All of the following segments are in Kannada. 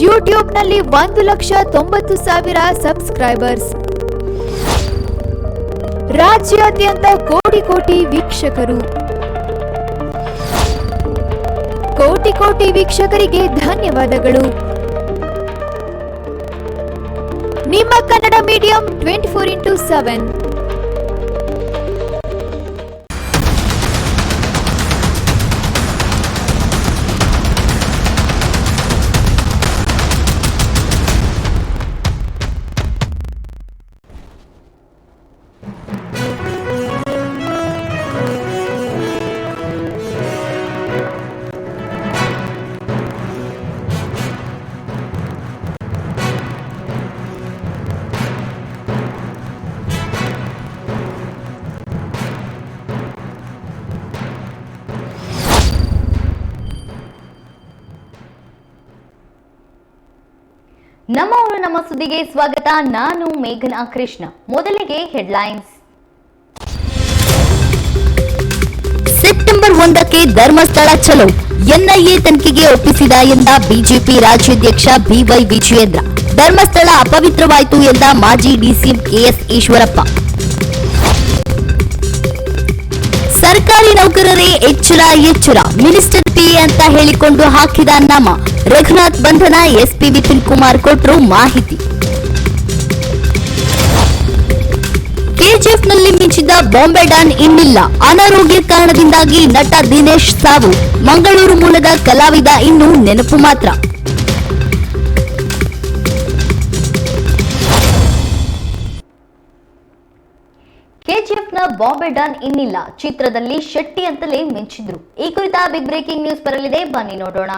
ಯೂಟ್ಯೂಬ್ನಲ್ಲಿ 1,90,000 ಸಬ್ಸ್ಕ್ರೈಬರ್ಸ್. ರಾಜ್ಯಾದ್ಯಂತ ಕೋಟಿ ಕೋಟಿ ವೀಕ್ಷಕರು. ಕೋಟಿ ಕೋಟಿ ವೀಕ್ಷಕರಿಗೆ ಧನ್ಯವಾದಗಳು. ನಿಮ್ಮ ಕನ್ನಡ ಮೀಡಿಯಂ 24x7. ನಮ್ಮ ಸುದ್ದಿಗೆ ಸ್ವಾಗತ. ನಾನು ಮೇಘನಾ ಕೃಷ್ಣ. ಮೊದಲಿಗೆ ಹೆಡ್ಲೈನ್ಸ್. ಸೆಪ್ಟೆಂಬರ್ 1ಕ್ಕೆ ಧರ್ಮಸ್ಥಳ ಚಲೋ, ಎನ್ಐಎ ತನಿಖೆಗೆ ಒಪ್ಪಿಸಿದ ಎಂದ ಬಿಜೆಪಿ ರಾಜ್ಯಾಧ್ಯಕ್ಷ ಬಿವೈ ವಿಜಯೇಂದ್ರ. ಧರ್ಮಸ್ಥಳ ಅಪವಿತ್ರವಾಯಿತು ಎಂದ ಮಾಜಿ ಡಿಸಿಎಂ ಕೆಎಸ್ ಈಶ್ವರಪ್ಪ. ಸರ್ಕಾರಿ ನೌಕರರೇ ಎಚ್ಚರ ಎಚ್ಚರ, ಮಿನಿಸ್ಟರ್ ಪಿಎ ಅಂತ ಹೇಳಿಕೊಂಡು ಹಾಕಿದ ನಾಮ. ರಘುನಾಥ್ ಬಂಧನ ಎಸ್ಪಿ ವಿಪಿನ್ ಕುಮಾರ್ ಕೊಟ್ಟರು ಮಾಹಿತಿ. ಕೆಜಿಎಫ್ನಲ್ಲಿ ಮಿಂಚಿದ್ದ ಬಾಂಬೆ ಡಾನ್ ಇನ್ನಿಲ್ಲ, ಅನಾರೋಗ್ಯ ಕಾರಣದಿಂದಾಗಿ ನಟ ದಿನೇಶ್ ಸಾವು. ಮಂಗಳೂರು ಮೂಲದ ಕಲಾವಿದ ಇನ್ನೂ ನೆನಪು ಮಾತ್ರ. ಕೆಜಿಎಫ್ನ ಬಾಂಬೆ ಡಾನ್ ಇನ್ನಿಲ್ಲ ಚಿತ್ರದಲ್ಲಿ ಶೆಟ್ಟಿ ಅಂತಲೇ ಮಿಂಚಿದ್ರು. ಈ ಕುರಿತ ಬಿಗ್ ಬ್ರೇಕಿಂಗ್ ನ್ಯೂಸ್ ಬರಲಿದೆ, ಬನ್ನಿ ನೋಡೋಣ.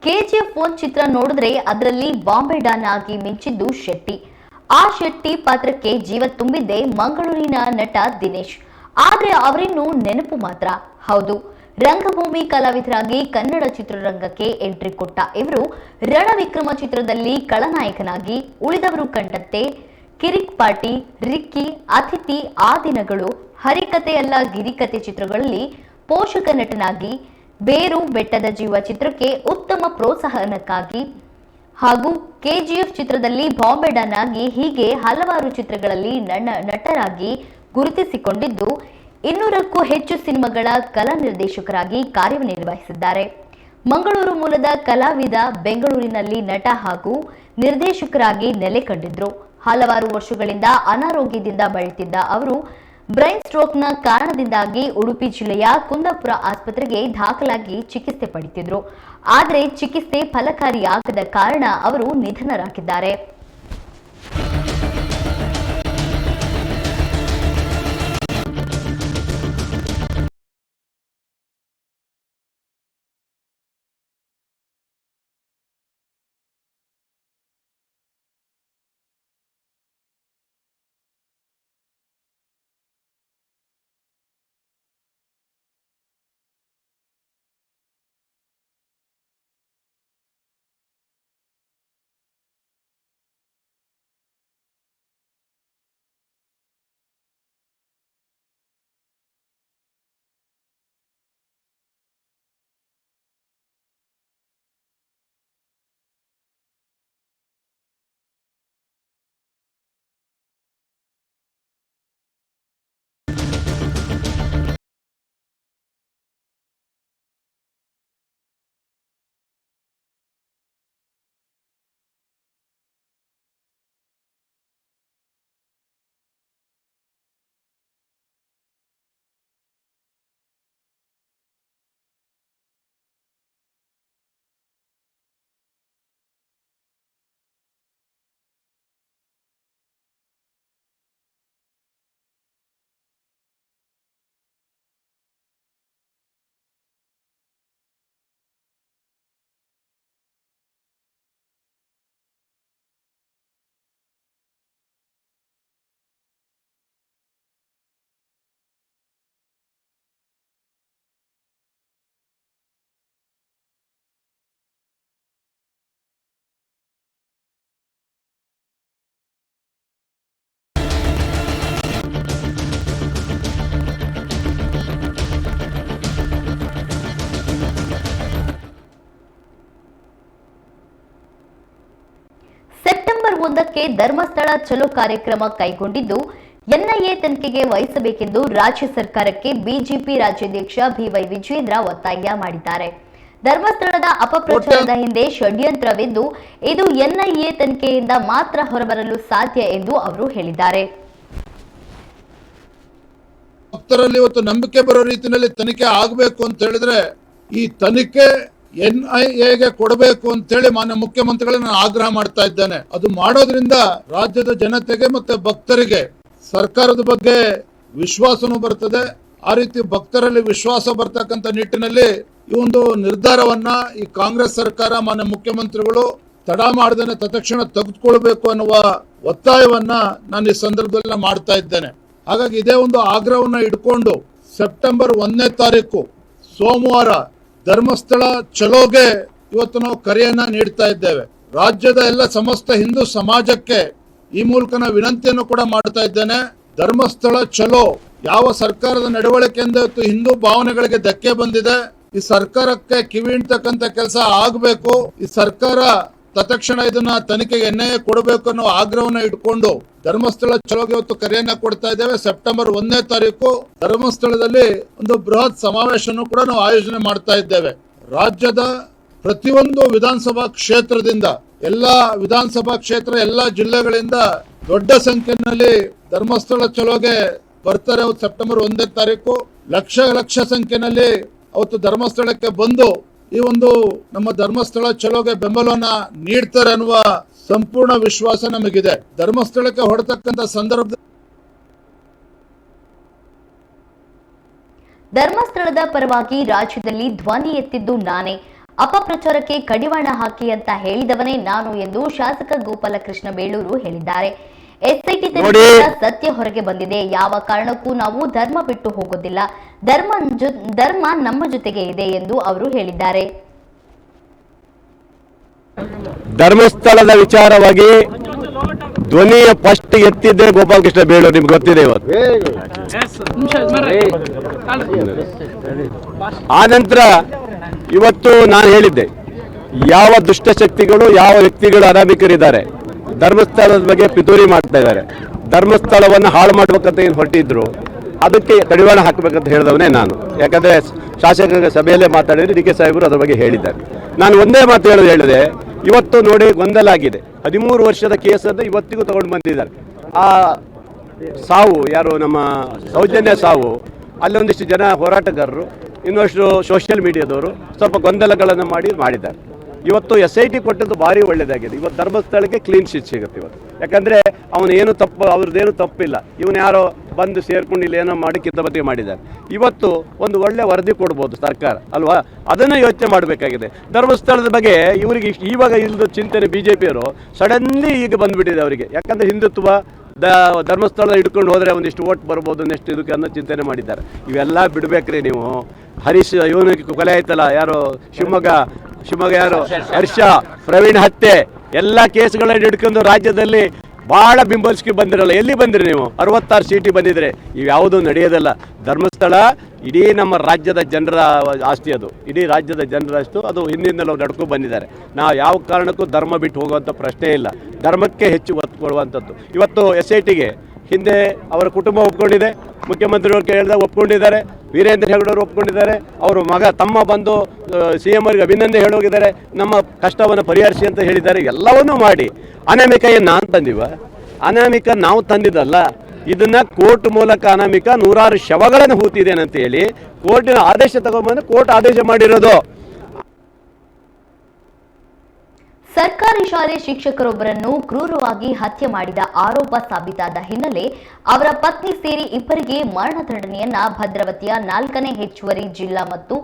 ಕೆಜಿಎಫ್ 1 ಚಿತ್ರ ನೋಡಿದ್ರೆ ಅದರಲ್ಲಿ ಬಾಂಬೆ ಡಾನ್ ಆಗಿ ಮಿಂಚಿದ್ದು ಶೆಟ್ಟಿ. ಆ ಶೆಟ್ಟಿ ಪಾತ್ರಕ್ಕೆ ಜೀವ ತುಂಬಿದ್ದೆ ಮಂಗಳೂರಿನ ನಟ ದಿನೇಶ್. ಆದ್ರೆ ಅವರಿನ್ನೂ ನೆನಪು ಮಾತ್ರ. ಹೌದು, ರಂಗಭೂಮಿ ಕಲಾವಿದರಾಗಿ ಕನ್ನಡ ಚಿತ್ರರಂಗಕ್ಕೆ ಎಂಟ್ರಿ ಕೊಟ್ಟ ಇವರು ರಣವಿಕ್ರಮ ಚಿತ್ರದಲ್ಲಿ ಖಳನಾಯಕನಾಗಿ, ಉಳಿದವರು ಕಂಡಂತೆ, ಕಿರಿಕ್ ಪಾರ್ಟಿ, ರಿಕ್ಕಿ, ಅತಿಥಿ, ಆ ದಿನಗಳು, ಹರಿಕತೆಯಲ್ಲ ಗಿರಿಕತೆ ಚಿತ್ರಗಳಲ್ಲಿ ಪೋಷಕ ನಟನಾಗಿ, ಬೇರು, ಬೆಟ್ಟದ ಜೀವ ಚಿತ್ರಕ್ಕೆ ಉತ್ತಮ ಪ್ರೋತ್ಸಾಹನಕ್ಕಾಗಿ ಹಾಗೂ ಕೆಜಿಎಫ್ ಚಿತ್ರದಲ್ಲಿ ಬಾಂಬೆ ಡಾನ್ ಆಗಿ ಹೀಗೆ ಹಲವಾರು ಚಿತ್ರಗಳಲ್ಲಿ ನಟರಾಗಿ ಗುರುತಿಸಿಕೊಂಡಿದ್ದು 200ಕ್ಕೂ ಹೆಚ್ಚು ಸಿನಿಮಾಗಳ ಕಲಾ ನಿರ್ದೇಶಕರಾಗಿ ಕಾರ್ಯನಿರ್ವಹಿಸಿದ್ದಾರೆ. ಮಂಗಳೂರು ಮೂಲದ ಕಲಾವಿದ ಬೆಂಗಳೂರಿನಲ್ಲಿ ನಟ ಹಾಗೂ ನಿರ್ದೇಶಕರಾಗಿ ನೆಲೆ ಕಂಡಿದ್ರು. ಹಲವಾರು ವರ್ಷಗಳಿಂದ ಅನಾರೋಗ್ಯದಿಂದ ಬಳಲ್ತಿದ್ದ ಅವರು ಬ್ರೈನ್ ಸ್ಟ್ರೋಕ್ನ ಕಾರಣದಿಂದಾಗಿ ಉಡುಪಿ ಜಿಲ್ಲೆಯ ಕುಂದಾಪುರ ಆಸ್ಪತ್ರೆಗೆ ದಾಖಲಾಗಿ ಚಿಕಿತ್ಸೆ ಪಡೆಯುತ್ತಿದ್ರು. ಆದರೆ ಚಿಕಿತ್ಸೆ ಫಲಕಾರಿಯಾಗದ ಕಾರಣ ಅವರು ನಿಧನರಾಗಿದ್ದಾರೆ. ಸೆಪ್ಟೆಂಬರ್ 1ಕ್ಕೆ ಧರ್ಮಸ್ಥಳ ಚಲೋ ಕಾರ್ಯಕ್ರಮ ಕೈಗೊಂಡಿದ್ದು ಎನ್ಐಎ ತನಿಖೆಗೆ ವಹಿಸಬೇಕೆಂದು ರಾಜ್ಯ ಸರ್ಕಾರಕ್ಕೆ ಬಿಜೆಪಿ ರಾಜ್ಯಾಧ್ಯಕ್ಷ ಬಿವೈ ವಿಜಯೇಂದ್ರ ಒತ್ತಾಯ ಮಾಡಿದ್ದಾರೆ. ಧರ್ಮಸ್ಥಳದ ಅಪಪ್ರಚಾರದ ಹಿಂದೆ ಷಡ್ಯಂತ್ರವಿದ್ದು ಇದು ಎನ್ಐಎ ತನಿಖೆಯಿಂದ ಮಾತ್ರ ಹೊರಬರಲು ಸಾಧ್ಯ ಎಂದು ಅವರು ಹೇಳಿದ್ದಾರೆ. ಭಕ್ತರಲ್ಲಿ ಇವತ್ತು ನಂಬಿಕೆ ಬರೋ ರೀತಿಯಲ್ಲಿ ತನಿಖೆ ಆಗಬೇಕು ಅಂತ ಹೇಳಿದ್ರೆ ಈ ತನಿಖೆ ಎನ್ಐಎಗೆ ಕೊಡಬೇಕು ಅಂತ ಹೇಳಿ ಮಾನ್ಯ ಮುಖ್ಯಮಂತ್ರಿಗಳನ್ನ ನಾನು ಆಗ್ರಹ ಮಾಡ್ತಾ ಇದ್ದೇನೆ. ಅದು ಮಾಡೋದ್ರಿಂದ ರಾಜ್ಯದ ಜನತೆಗೆ ಮತ್ತೆ ಭಕ್ತರಿಗೆ ಸರ್ಕಾರದ ಬಗ್ಗೆ ವಿಶ್ವಾಸನೂ ಬರ್ತದೆ. ಆ ರೀತಿ ಭಕ್ತರಲ್ಲಿ ವಿಶ್ವಾಸ ಬರ್ತಕ್ಕಂಥ ನಿಟ್ಟಿನಲ್ಲಿ ಈ ಒಂದು ನಿರ್ಧಾರವನ್ನ ಈ ಕಾಂಗ್ರೆಸ್ ಸರ್ಕಾರ ಮಾನ್ಯ ಮುಖ್ಯಮಂತ್ರಿಗಳು ತಡ ಮಾಡದೇನೆ ತತ್ಕ್ಷಣ ತೆಗೆದುಕೊಳ್ಬೇಕು ಅನ್ನುವ ಒತ್ತಾಯವನ್ನ ನಾನು ಈ ಸಂದರ್ಭದಲ್ಲಿ ಮಾಡ್ತಾ ಇದ್ದೇನೆ. ಹಾಗಾಗಿ ಇದೇ ಒಂದು ಆಗ್ರಹವನ್ನ ಇಟ್ಕೊಂಡು ಸೆಪ್ಟೆಂಬರ್ 1ನೇ ತಾರೀಕು ಸೋಮವಾರ ಧರ್ಮಸ್ಥಳ ಚಲೋಗೆ ಇವತ್ತು ನಾವು ಕರೆಯನ್ನ ನೀಡ್ತಾ ಇದ್ದೇವೆ. ರಾಜ್ಯದ ಎಲ್ಲ ಸಮಸ್ತ ಹಿಂದೂ ಸಮಾಜಕ್ಕೆ ಈ ಮೂಲಕ ನಾವು ವಿನಂತಿಯನ್ನು ಕೂಡ ಮಾಡ್ತಾ ಇದ್ದೇನೆ. ಧರ್ಮಸ್ಥಳ ಚಲೋ ಯಾವ ಸರ್ಕಾರದ ನಡವಳಿಕೆಯಿಂದ ಇವತ್ತು ಹಿಂದೂ ಭಾವನೆಗಳಿಗೆ ಧಕ್ಕೆ ಬಂದಿದೆ, ಈ ಸರ್ಕಾರಕ್ಕೆ ಕಿವಿ ಇಡ್ತಕ್ಕಂಥ ಕೆಲಸ ಆಗಬೇಕು. ಈ ಸರ್ಕಾರ ತತ್ಕ್ಷಣ ಇದನ್ನ ತನಿಖೆಗೆ ಎನ್ಐಎ ಕೊಡಬೇಕು ಅನ್ನೋ ಆಗ್ರಹವನ್ನ ಇಟ್ಕೊಂಡು ಧರ್ಮಸ್ಥಳ ಚಲೋಗೆ ಇವತ್ತು ಕರೆಯನ್ನ ಕೊಡ್ತಾ ಇದ್ದೇವೆ. ಸೆಪ್ಟೆಂಬರ್ 1ನೇ ತಾರೀಕು ಧರ್ಮಸ್ಥಳದಲ್ಲಿ ಒಂದು ಬೃಹತ್ ಸಮಾವೇಶವನ್ನು ಕೂಡ ನಾವು ಆಯೋಜನೆ ಮಾಡ್ತಾ ಇದ್ದೇವೆ. ರಾಜ್ಯದ ಪ್ರತಿಯೊಂದು ವಿಧಾನಸಭಾ ಕ್ಷೇತ್ರದಿಂದ ಎಲ್ಲಾ ವಿಧಾನಸಭಾ ಕ್ಷೇತ್ರ ಎಲ್ಲಾ ಜಿಲ್ಲೆಗಳಿಂದ ದೊಡ್ಡ ಸಂಖ್ಯೆಯಲ್ಲಿ ಧರ್ಮಸ್ಥಳ ಚಲೋಗೆ ಬರ್ತಾರೆ. ಸೆಪ್ಟೆಂಬರ್ 1ನೇ ತಾರೀಕು ಲಕ್ಷ ಸಂಖ್ಯೆಯಲ್ಲಿ ಅವತ್ತು ಧರ್ಮಸ್ಥಳಕ್ಕೆ ಬಂದು ಈ ಒಂದು ನಮ್ಮ ಧರ್ಮಸ್ಥಳ ಚಲೋಗೆ ಬೆಂಬಲವನ್ನ ನೀಡ್ತಾರೆ ಅನ್ನುವ ಸಂಪೂರ್ಣ ವಿಶ್ವಾಸ ನಮಗಿದೆ. ಧರ್ಮಸ್ಥಳಕ್ಕೆ ಹೊರತಕ್ಕಂಥ ಸಂದರ್ಭದಲ್ಲಿ ಧರ್ಮಸ್ಥಳದ ಪರವಾಗಿ ರಾಜ್ಯದಲ್ಲಿ ಧ್ವನಿ ಎತ್ತಿದ್ದು ನಾನೇ, ಅಪಪ್ರಚಾರಕ್ಕೆ ಕಡಿವಾಣ ಹಾಕಿ ಅಂತ ಹೇಳಿದವನೇ ನಾನು ಎಂದು ಶಾಸಕ ಗೋಪಾಲಕೃಷ್ಣ ಬೇಳೂರು ಹೇಳಿದ್ದಾರೆ. ಎಸ್ಐಟಿ ತನಿಖೆಯಿಂದ ಸತ್ಯ ಹೊರಗೆ ಬಂದಿದೆ. ಯಾವ ಕಾರಣಕ್ಕೂ ನಾವು ಧರ್ಮ ಬಿಟ್ಟು ಹೋಗೋದಿಲ್ಲ. ಧರ್ಮ ನಮ್ಮ ಜೊತೆಗೆ ಇದೆ ಎಂದು ಅವರು ಹೇಳಿದ್ದಾರೆ. ಧರ್ಮಸ್ಥಳದ ವಿಚಾರವಾಗಿ ಧ್ವನಿಯ ಫಸ್ಟ್ ಎತ್ತಿದ್ದೆ ಗೋಪಾಲಕೃಷ್ಣ ಬೇಳೂರು, ನಿಮ್ಗೆ ಗೊತ್ತಿದೆ. ಇವತ್ತು ಆ ನಂತರ ಇವತ್ತು ನಾನು ಹೇಳಿದ್ದೆ, ಯಾವ ದುಷ್ಟಶಕ್ತಿಗಳು ಯಾವ ವ್ಯಕ್ತಿಗಳು ಅನಾಮಿಕರಿದ್ದಾರೆ ಧರ್ಮಸ್ಥಳದ ಬಗ್ಗೆ ಪಿತೂರಿ ಮಾಡ್ತಾ ಇದ್ದಾರೆ, ಧರ್ಮಸ್ಥಳವನ್ನು ಹಾಳು ಮಾಡಬೇಕಂತ ಏನು ಹೊರಟಿದ್ರು ಅದಕ್ಕೆ ಕಡಿವಾಣ ಹಾಕಬೇಕಂತ ಹೇಳಿದವನೇ ನಾನು. ಯಾಕಂದ್ರೆ ಶಾಸಕ ಸಭೆಯಲ್ಲೇ ಮಾತಾಡಿದ್ರೆ ಡಿ ಕೆ ಸಾಹೇಬರು ಅದ್ರ ಬಗ್ಗೆ ಹೇಳಿದ್ದಾರೆ. ನಾನು ಒಂದೇ ಮಾತು ಹೇಳಿದೆ, ಇವತ್ತು ನೋಡಿ ಗೊಂದಲ ಆಗಿದೆ. 13 ವರ್ಷದ ಕೇಸನ್ನು ಇವತ್ತಿಗೂ ತಗೊಂಡು ಬಂದಿದ್ದಾರೆ. ಆ ಸಾವು ಯಾರು ನಮ್ಮ ಸೌಜನ್ಯ ಸಾವು, ಅಲ್ಲೊಂದಿಷ್ಟು ಜನ ಹೋರಾಟಗಾರರು ಇನ್ನಷ್ಟು ಸೋಷಿಯಲ್ ಮೀಡಿಯಾದವರು ಸ್ವಲ್ಪ ಗೊಂದಲಗಳನ್ನು ಮಾಡಿದ್ದಾರೆ. ಇವತ್ತು SIT ಕೊಟ್ಟದ್ದು ಭಾರಿ ಒಳ್ಳೇದಾಗಿದೆ. ಇವತ್ತು ಧರ್ಮಸ್ಥಳಕ್ಕೆ ಕ್ಲೀನ್ ಶೀಟ್ ಸಿಗುತ್ತೆ ಇವತ್ತು. ಯಾಕಂದರೆ ಅವನೇನು ತಪ್ಪು, ಅವ್ರದ್ದೇನು ತಪ್ಪಿಲ್ಲ. ಇವನು ಯಾರೋ ಬಂದು ಸೇರ್ಕೊಂಡು ಇಲ್ಲಿ ಏನೋ ಮಾಡಿ ಕಿತ್ತಬತ್ತಿ ಮಾಡಿದ್ದಾರೆ. ಇವತ್ತು ಒಂದು ಒಳ್ಳೆ ವರದಿ ಕೊಡ್ಬೋದು ಸರ್ಕಾರ ಅಲ್ವಾ, ಅದನ್ನು ಯೋಚನೆ ಮಾಡಬೇಕಾಗಿದೆ. ಧರ್ಮಸ್ಥಳದ ಬಗ್ಗೆ ಇವರಿಗೆ ಇವಾಗ ಇಲ್ಲದ ಚಿಂತನೆ BJPಯವರು ಸಡನ್ಲಿ ಈಗ ಬಂದುಬಿಟ್ಟಿದೆ ಅವರಿಗೆ. ಯಾಕಂದರೆ ಹಿಂದುತ್ವ ಧರ್ಮಸ್ಥಳ ಹಿಡ್ಕೊಂಡು ಹೋದರೆ ಒಂದಿಷ್ಟು ಓಟ್ ಬರ್ಬೋದು ನೆಕ್ಸ್ಟ್ ಇದಕ್ಕೆ ಅನ್ನೋ ಚಿಂತನೆ ಮಾಡಿದ್ದಾರೆ. ಇವೆಲ್ಲ ಬಿಡಬೇಕ್ರಿ ನೀವು. ಹರೀಶ್ ಇವನಿಗೆ ಕೊಲೆ ಆಯ್ತಲ್ಲ, ಯಾರು ಶಿವಮೊಗ್ಗ ಯಾರು ಹರ್ಷ ಪ್ರವೀಣ್ ಹತ್ಯೆ ಎಲ್ಲ ಕೇಸ್ಗಳನ್ನ ಹಿಡ್ಕೊಂಡು ರಾಜ್ಯದಲ್ಲಿ ಭಾಳ ಬಿಂಬಲಿಸ್ಕಿ ಬಂದಿರಲ್ಲ. ಎಲ್ಲಿ ಬಂದಿರಿ ನೀವು? 66 ಸೀಟಿ ಬಂದಿದ್ರೆ ಇವ್ಯಾವುದೂ ನಡೆಯೋದಲ್ಲ. ಧರ್ಮಸ್ಥಳ ಇಡೀ ನಮ್ಮ ರಾಜ್ಯದ ಜನರ ಆಸ್ತಿ, ಅದು ಇಡೀ ರಾಜ್ಯದ ಜನರಷ್ಟು ಅದು ಹಿಂದಿಂದಲೂ ನಡ್ಕೊಂಡು ಬಂದಿದ್ದಾರೆ. ನಾವು ಯಾವ ಕಾರಣಕ್ಕೂ ಧರ್ಮ ಬಿಟ್ಟು ಹೋಗುವಂಥ ಪ್ರಶ್ನೆ ಇಲ್ಲ. ಧರ್ಮಕ್ಕೆ ಹೆಚ್ಚು ಒತ್ತು ಕೊಡುವಂಥದ್ದು. ಇವತ್ತು SITಗೆ ಹಿಂದೆ ಅವರ ಕುಟುಂಬ ಒಪ್ಕೊಂಡಿದೆ, ಮುಖ್ಯಮಂತ್ರಿಗಳು ಕೇಳಿದಾಗ ಒಪ್ಕೊಂಡಿದ್ದಾರೆ, ವೀರೇಂದ್ರ ಹೆಗಡೆಯವರು ಒಪ್ಕೊಂಡಿದ್ದಾರೆ, ಅವರು ತಮ್ಮ ಬಂದು CM ಅವರಿಗೆ ಅಭಿನಂದನೆ ಹೇಳೋಗಿದ್ದಾರೆ, ನಮ್ಮ ಕಷ್ಟವನ್ನು ಪರಿಹರಿಸಿ ಅಂತ ಹೇಳಿದ್ದಾರೆ. ಎಲ್ಲವನ್ನೂ ಮಾಡಿ ಅನಾಮಿಕ ಏನು ನಾನು ತಂದಿವ? ಅನಾಮಿಕ ನಾವು ತಂದಿದ್ದಲ್ಲ. ಇದನ್ನ ಕೋರ್ಟ್ ಮೂಲಕ ಅನಾಮಿಕ 106 ಶವಗಳನ್ನು ಹೂತಿದ್ದೇನೆ ಅಂತ ಹೇಳಿ ಕೋರ್ಟಿನ ಆದೇಶ ತಗೊಂಡ್ಬಂದು ಕೋರ್ಟ್ ಆದೇಶ ಮಾಡಿರೋದು. ಸರ್ಕಾರಿ ಶಾಲೆ ಶಿಕ್ಷಕರೊಬ್ಬರನ್ನು ಕ್ರೂರವಾಗಿ ಹತ್ಯೆ ಮಾಡಿದ ಆರೋಪ ಸಾಬೀತಾದ ಹಿನ್ನೆಲೆ ಅವರ ಪತ್ನಿ ಸೇರಿ ಇಬ್ಬರಿಗೆ ಮರಣದಂಡನೆಯನ್ನ ಭದ್ರಾವತಿಯ 4ನೇ ಹೆಚ್ಚುವರಿ ಜಿಲ್ಲಾ ಮತ್ತು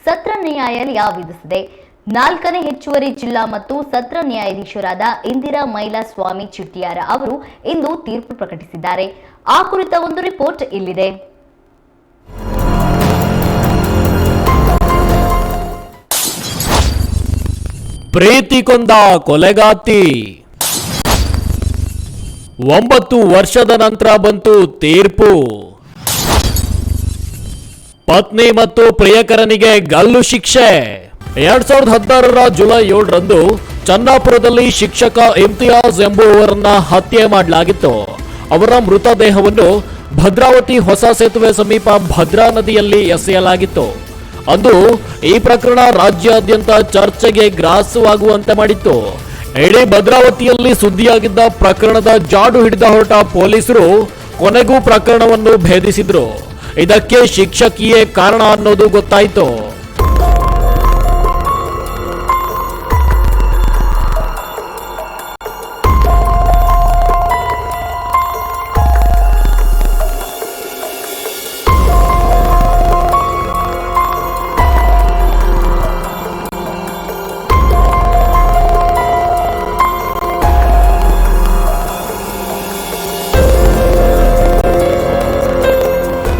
ಸತ್ರ ನ್ಯಾಯಾಲಯ ವಿಧಿಸಿದೆ. 4ನೇ ಹೆಚ್ಚುವರಿ ಜಿಲ್ಲಾ ಮತ್ತು ಸತ್ರ ನ್ಯಾಯಾಧೀಶರಾದ ಇಂದಿರಾ ಮೈಲಾಸ್ವಾಮಿ ಚಿಟ್ಟಿಯಾರ ಅವರು ಇಂದು ತೀರ್ಪು ಪ್ರಕಟಿಸಿದ್ದಾರೆ. ಆ ಕುರಿತ ಒಂದು ರಿಪೋರ್ಟ್ ಇಲ್ಲಿದೆ. ಪ್ರೀತಿ ಕೊಂದ ಕೊಲೆಗಾತಿ 9 ವರ್ಷದ ನಂತರ ಬಂತು ತೀರ್ಪು. ಪತ್ನಿ ಮತ್ತು ಪ್ರಿಯಕರನಿಗೆ ಗಲ್ಲು ಶಿಕ್ಷೆ. 2016 ಜುಲೈ 7ರಂದು ಚನ್ನಾಪುರದಲ್ಲಿ ಶಿಕ್ಷಕ ಇಮ್ತಿಯಾಜ್ ಎಂಬುವವರನ್ನ ಹತ್ಯೆ ಮಾಡಲಾಗಿತ್ತು. ಅವರ ಮೃತದೇಹವನ್ನು ಭದ್ರಾವತಿ ಹೊಸ ಸೇತುವೆ ಸಮೀಪ ಭದ್ರಾ ನದಿಯಲ್ಲಿ ಎಸೆಯಲಾಗಿತ್ತು. ಅಂದು ಈ ಪ್ರಕರಣ ರಾಜ್ಯಾದ್ಯಂತ ಚರ್ಚೆಗೆ ಗ್ರಾಸವಾಗುವಂತೆ ಮಾಡಿತ್ತು. ಇಡೀ ಭದ್ರಾವತಿಯಲ್ಲಿ ಸುದ್ದಿಯಾಗಿದ್ದ ಪ್ರಕರಣದ ಜಾಡು ಹಿಡಿದ ಹೊರಟ ಪೊಲೀಸರು ಕೊನೆಗೂ ಪ್ರಕರಣವನ್ನು ಭೇದಿಸಿದ್ರು. ಇದಕ್ಕೆ ಶಿಕ್ಷಕಿಯೇ ಕಾರಣ ಅನ್ನೋದು ಗೊತ್ತಾಯಿತು.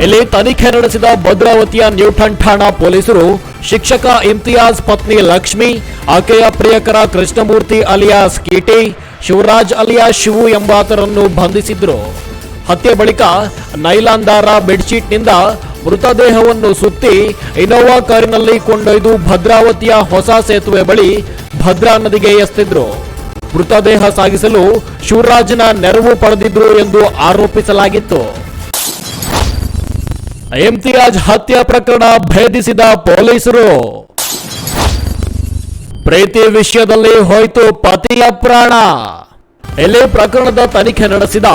ಇಲ್ಲಿ ತನಿಖೆ ನಡೆಸಿದ ಭದ್ರಾವತಿಯ ನ್ಯೂಟನ್ ಠಾಣಾ ಪೊಲೀಸರು ಶಿಕ್ಷಕ ಇಮ್ತಿಯಾಜ್ ಪತ್ನಿ ಲಕ್ಷ್ಮಿ, ಆಕೆಯ ಪ್ರಿಯಕರ ಕೃಷ್ಣಮೂರ್ತಿ ಅಲಿಯಾಸ್ ಕೀಟಿ, ಶಿವರಾಜ್ ಅಲಿಯಾಸ್ ಶಿವು ಎಂಬಾತರನ್ನು ಬಂಧಿಸಿದ್ರು. ಹತ್ಯೆ ಬಳಿಕ ನೈಲಾನ್ ದಾರ ಬೆಡ್ಶೀಟ್ನಿಂದ ಮೃತದೇಹವನ್ನು ಸುತ್ತಿ ಇನೋವಾ ಕಾರಿನಲ್ಲಿ ಕೊಂಡೊಯ್ದು ಭದ್ರಾವತಿಯ ಹೊಸ ಸೇತುವೆ ಬಳಿ ಭದ್ರಾ ನದಿಗೆ ಎಸೆದಿದ್ರು. ಮೃತದೇಹ ಸಾಗಿಸಲು ಶಿವರಾಜ್ನ ನೆರವು ಪಡೆದಿದ್ರು ಎಂದು ಆರೋಪಿಸಲಾಗಿತ್ತು. ಇಮ್ತಿಯಾಜ್ ಹತ್ಯೆ ಪ್ರಕರಣ ಭೇದಿಸಿದ ಪೊಲೀಸರು. ಪ್ರೀತಿ ವಿಷಯದಲ್ಲಿ ಹೋಯ್ತು ಪತಿಯ ಪ್ರಾಣ. ಇಲ್ಲಿ ಪ್ರಕರಣದ ತನಿಖೆ ನಡೆಸಿದ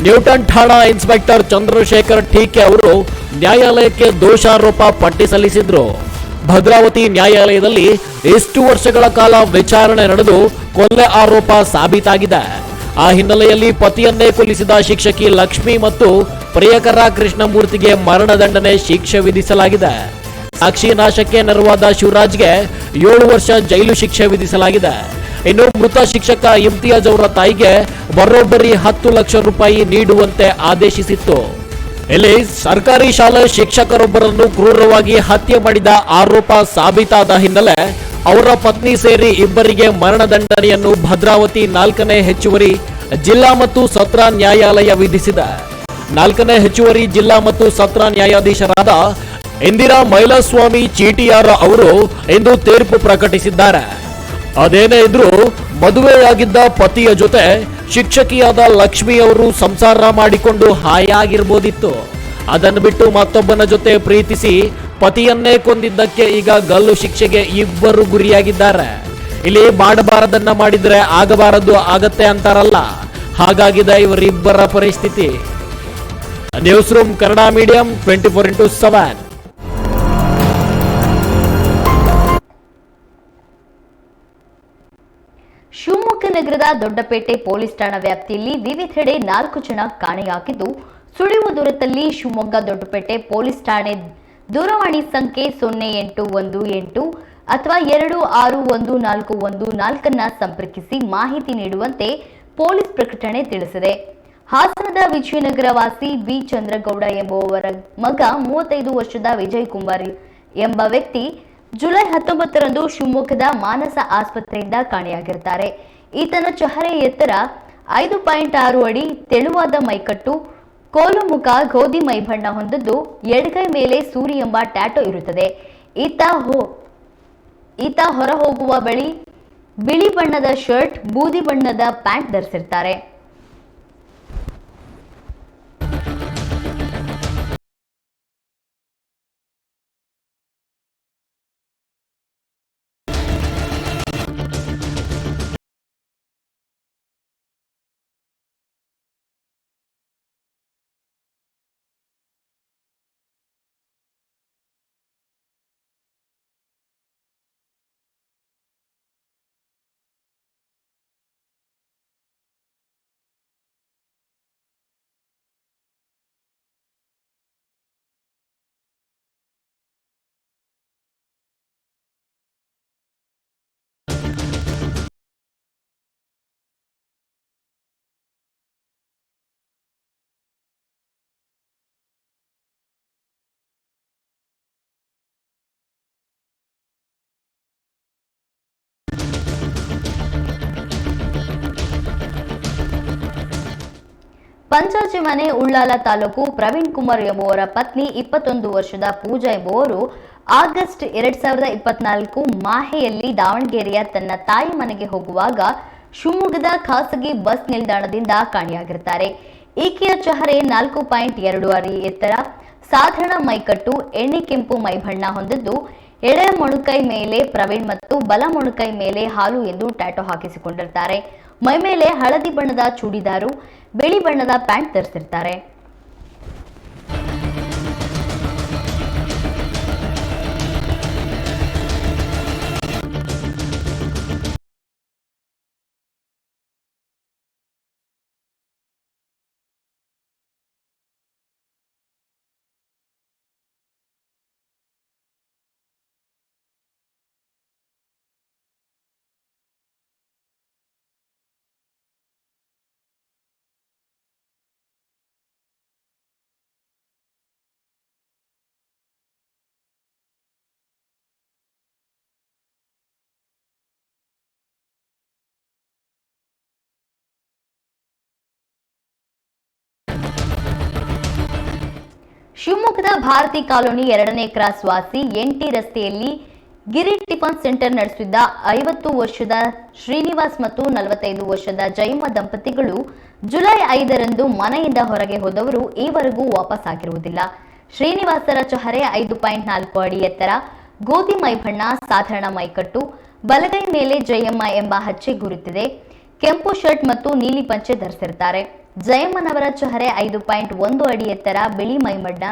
ನ್ಯೂಟನ್ ಠಾಣಾ ಇನ್ಸ್ಪೆಕ್ಟರ್ ಚಂದ್ರಶೇಖರ್ ಟೀಕೆ ಅವರು ನ್ಯಾಯಾಲಯಕ್ಕೆ ದೋಷಾರೋಪ ಪಟ್ಟಿ ಸಲ್ಲಿಸಿದ್ರು. ಭದ್ರಾವತಿ ನ್ಯಾಯಾಲಯದಲ್ಲಿ ಇಷ್ಟು ವರ್ಷಗಳ ಕಾಲ ವಿಚಾರಣೆ ನಡೆದು ಕೊಲೆ ಆರೋಪ ಸಾಬೀತಾಗಿದೆ. ಆ ಹಿನ್ನೆಲೆಯಲ್ಲಿ ಪತಿಯನ್ನೇ ಕೊಲ್ಲಿಸಿದ ಶಿಕ್ಷಕಿ ಲಕ್ಷ್ಮಿ ಮತ್ತು ಪ್ರಿಯಕರ ಕೃಷ್ಣಮೂರ್ತಿಗೆ ಮರಣದಂಡನೆ ಶಿಕ್ಷೆ ವಿಧಿಸಲಾಗಿದೆ. ಸಾಕ್ಷಿ ನಾಶಕ್ಕೆ ನೆರವಾದ ಶಿವರಾಜ್ಗೆ 7 ವರ್ಷ ಜೈಲು ಶಿಕ್ಷೆ ವಿಧಿಸಲಾಗಿದೆ. ಇನ್ನು ಮೃತ ಶಿಕ್ಷಕ ಇಮ್ತಿಯಾಜ್ ಅವರ ತಾಯಿಗೆ ಬರೋಬ್ಬರಿ 10 ಲಕ್ಷ ರೂಪಾಯಿ ನೀಡುವಂತೆ ಆದೇಶಿಸಿತ್ತು. ಇಲ್ಲಿ ಸರ್ಕಾರಿ ಶಾಲೆ ಶಿಕ್ಷಕರೊಬ್ಬರನ್ನು ಕ್ರೂರವಾಗಿ ಹತ್ಯೆ ಮಾಡಿದ ಆರೋಪ ಸಾಬೀತಾದ ಹಿನ್ನೆಲೆ ಅವರ ಪತ್ನಿ ಸೇರಿ ಇಬ್ಬರಿಗೆ ಮರಣದಂಡನೆಯನ್ನು ಭದ್ರಾವತಿ 4ನೇ ಹೆಚ್ಚುವರಿ ಜಿಲ್ಲಾ ಮತ್ತು ಸತ್ರ ನ್ಯಾಯಾಲಯ ವಿಧಿಸಿದೆ. 4ನೇ ಹೆಚ್ಚುವರಿ ಜಿಲ್ಲಾ ಮತ್ತು ಸತ್ರ ನ್ಯಾಯಾಧೀಶರಾದ ಇಂದಿರಾ ಮೈಲಸ್ವಾಮಿ ಚೀಟಿಯಾರ ಅವರು ಇಂದು ತೀರ್ಪು ಪ್ರಕಟಿಸಿದ್ದಾರೆ. ಅದೇನೇ ಇದ್ರೂ ಮದುವೆಯಾಗಿದ್ದ ಪತಿಯ ಜೊತೆ ಶಿಕ್ಷಕಿಯಾದ ಲಕ್ಷ್ಮಿ ಅವರು ಸಂಸಾರ ಮಾಡಿಕೊಂಡು ಹಾಯಾಗಿರ್ಬೋದಿತ್ತು. ಅದನ್ನು ಬಿಟ್ಟು ಮತ್ತೊಬ್ಬನ ಜೊತೆ ಪ್ರೀತಿಸಿ ಪತಿಯನ್ನೇ ಕೊಂದಿದ್ದಕ್ಕೆ ಈಗ ಗಲ್ಲು ಶಿಕ್ಷೆಗೆ ಇಬ್ಬರು ಗುರಿಯಾಗಿದ್ದಾರೆ. ಇಲ್ಲಿ ಮಾಡಬಾರದನ್ನ ಮಾಡಿದ್ರೆ ಆಗಬಾರದು ಆಗತ್ತೆ ಅಂತಾರಲ್ಲ, ಹಾಗಾಗಿದೆ ಇವರಿಬ್ಬರ ಪರಿಸ್ಥಿತಿ. News room Kannada medium 24x7. Shivamogga ನಗರದ ದೊಡ್ಡಪೇಟೆ ಪೊಲೀಸ್ ಠಾಣಾ ವ್ಯಾಪ್ತಿಯಲ್ಲಿ ವಿವಿಧೆಡೆ 4 ಜನ ಕಾಣೆಯಾಗಿದ್ದು, ಸುಳಿವು ದೊರೆತಲ್ಲಿ ಶಿವಮೊಗ್ಗ ದೊಡ್ಡಪೇಟೆ ಪೊಲೀಸ್ ಠಾಣೆ ದೂರವಾಣಿ ಸಂಖ್ಯೆ 0818 ಅಥವಾ 261414 ಸಂಪರ್ಕಿಸಿ ಮಾಹಿತಿ ನೀಡುವಂತೆ ಪೊಲೀಸ್ ಪ್ರಕಟಣೆ ತಿಳಿಸಿದೆ. ಹಾಸನದ ವಿಜಯನಗರ ವಾಸಿ ಬಿ ಚಂದ್ರಗೌಡ ಎಂಬುವವರ ಮಗ 35 ವರ್ಷದ ವಿಜಯ್ ಕುಮಾರ್ ಎಂಬ ವ್ಯಕ್ತಿ ಜುಲೈ 19ರಂದು ಶಿವಮೊಗ್ಗದ ಮಾನಸ ಆಸ್ಪತ್ರೆಯಿಂದ ಕಾಣೆಯಾಗಿರುತ್ತಾರೆ. ಈತನ ಚಹರೆ ಎತ್ತರ 5.6 ಅಡಿ, ತೆಳುವಾದ ಮೈಕಟ್ಟು, ಕೋಲು ಮುಖ, ಗೋಧಿ ಮೈಬಣ್ಣ ಹೊಂದಿದ್ದು ಎಡಗೈ ಮೇಲೆ ಸೂರಿ ಎಂಬ ಟ್ಯಾಟೋ ಇರುತ್ತದೆ. ಈತ ಹೊರ ಹೋಗುವ ಬಳಿ ಬಿಳಿ ಬಣ್ಣದ ಶರ್ಟ್, ಬೂದಿ ಬಣ್ಣದ ಪ್ಯಾಂಟ್ ಧರಿಸಿರ್ತಾರೆ. ಪಂಚಾಜಿ ಮನೆ ಉಳ್ಳಾಲ ತಾಲೂಕು ಪ್ರವೀಣ್ ಕುಮಾರ್ ಎಂಬುವರ ಪತ್ನಿ 21 ವರ್ಷದ ಪೂಜಾ ಎಂಬುವರು ಆಗಸ್ಟ್ 2024 ಮಾಹೆಯಲ್ಲಿ ದಾವಣಗೆರೆಯ ತನ್ನ ತಾಯಿ ಮನೆಗೆ ಹೋಗುವಾಗ ಶಿವಮೊಗ್ಗದ ಖಾಸಗಿ ಬಸ್ ನಿಲ್ದಾಣದಿಂದ ಕಾಣೆಯಾಗಿರುತ್ತಾರೆ. ಈಕೆಯ ಚಹರೆ 4.2 ಅಡಿ ಎತ್ತರ, ಸಾಧಾರಣ ಮೈಕಟ್ಟು, ಎಣ್ಣೆ ಕೆಂಪು ಮೈಬಣ್ಣ ಹೊಂದಿದ್ದು ಎಡ ಮೊಣಕೈ ಮೇಲೆ ಪ್ರವೀಣ್ ಮತ್ತು ಬಲ ಮೊಣಕೈ ಮೇಲೆ ಹಾಲು ಎಂದು ಟ್ಯಾಟೋ ಹಾಕಿಸಿಕೊಂಡಿರ್ತಾರೆ. ಮೈ ಮೇಲೆ ಹಳದಿ ಬಣ್ಣದ ಚೂಡಿದಾರು, ಬಿಳಿ ಬಣ್ಣದ ಪ್ಯಾಂಟ್ ಧರಿಸಿರ್ತಾರೆ. ಶಿವಮೊಗ್ಗದ ಭಾರತಿ ಕಾಲೋನಿ 2ನೇ ಕ್ರಾಸ್ ವಾಸಿ NT ರಸ್ತೆಯಲ್ಲಿ ಗಿರಿ ಟಿಫನ್ ಸೆಂಟರ್ ನಡೆಸುತ್ತಿದ್ದ 50 ವರ್ಷದ ಶ್ರೀನಿವಾಸ್ ಮತ್ತು 45 ವರ್ಷದ ಜಯಮ್ಮ ದಂಪತಿಗಳು ಜುಲೈ 5ರಂದು ಮನೆಯಿಂದ ಹೊರಗೆ ಹೋದವರು ಈವರೆಗೂ ವಾಪಸ್ ಆಗಿರುವುದಿಲ್ಲ. ಶ್ರೀನಿವಾಸರ ಚಹರೆ 5.4 ಅಡಿ ಎತ್ತರ, ಗೋಧಿ ಮೈಬಣ್ಣ, ಸಾಧಾರಣ ಮೈಕಟ್ಟು, ಬಲಗೈ ಮೇಲೆ ಜಯಮ್ಮ ಎಂಬ ಹಚ್ಚೆ ಗುರುತಿದೆ. ಕೆಂಪು ಶರ್ಟ್ ಮತ್ತು ನೀಲಿ ಪಂಚೆ ಧರಿಸಿರ್ತಾರೆ. ಜಯಮ್ಮನವರ ಚಹರೆ 5.1 ಅಡಿ ಎತ್ತರ, ಬಿಳಿ ಮೈಬಣ್ಣ,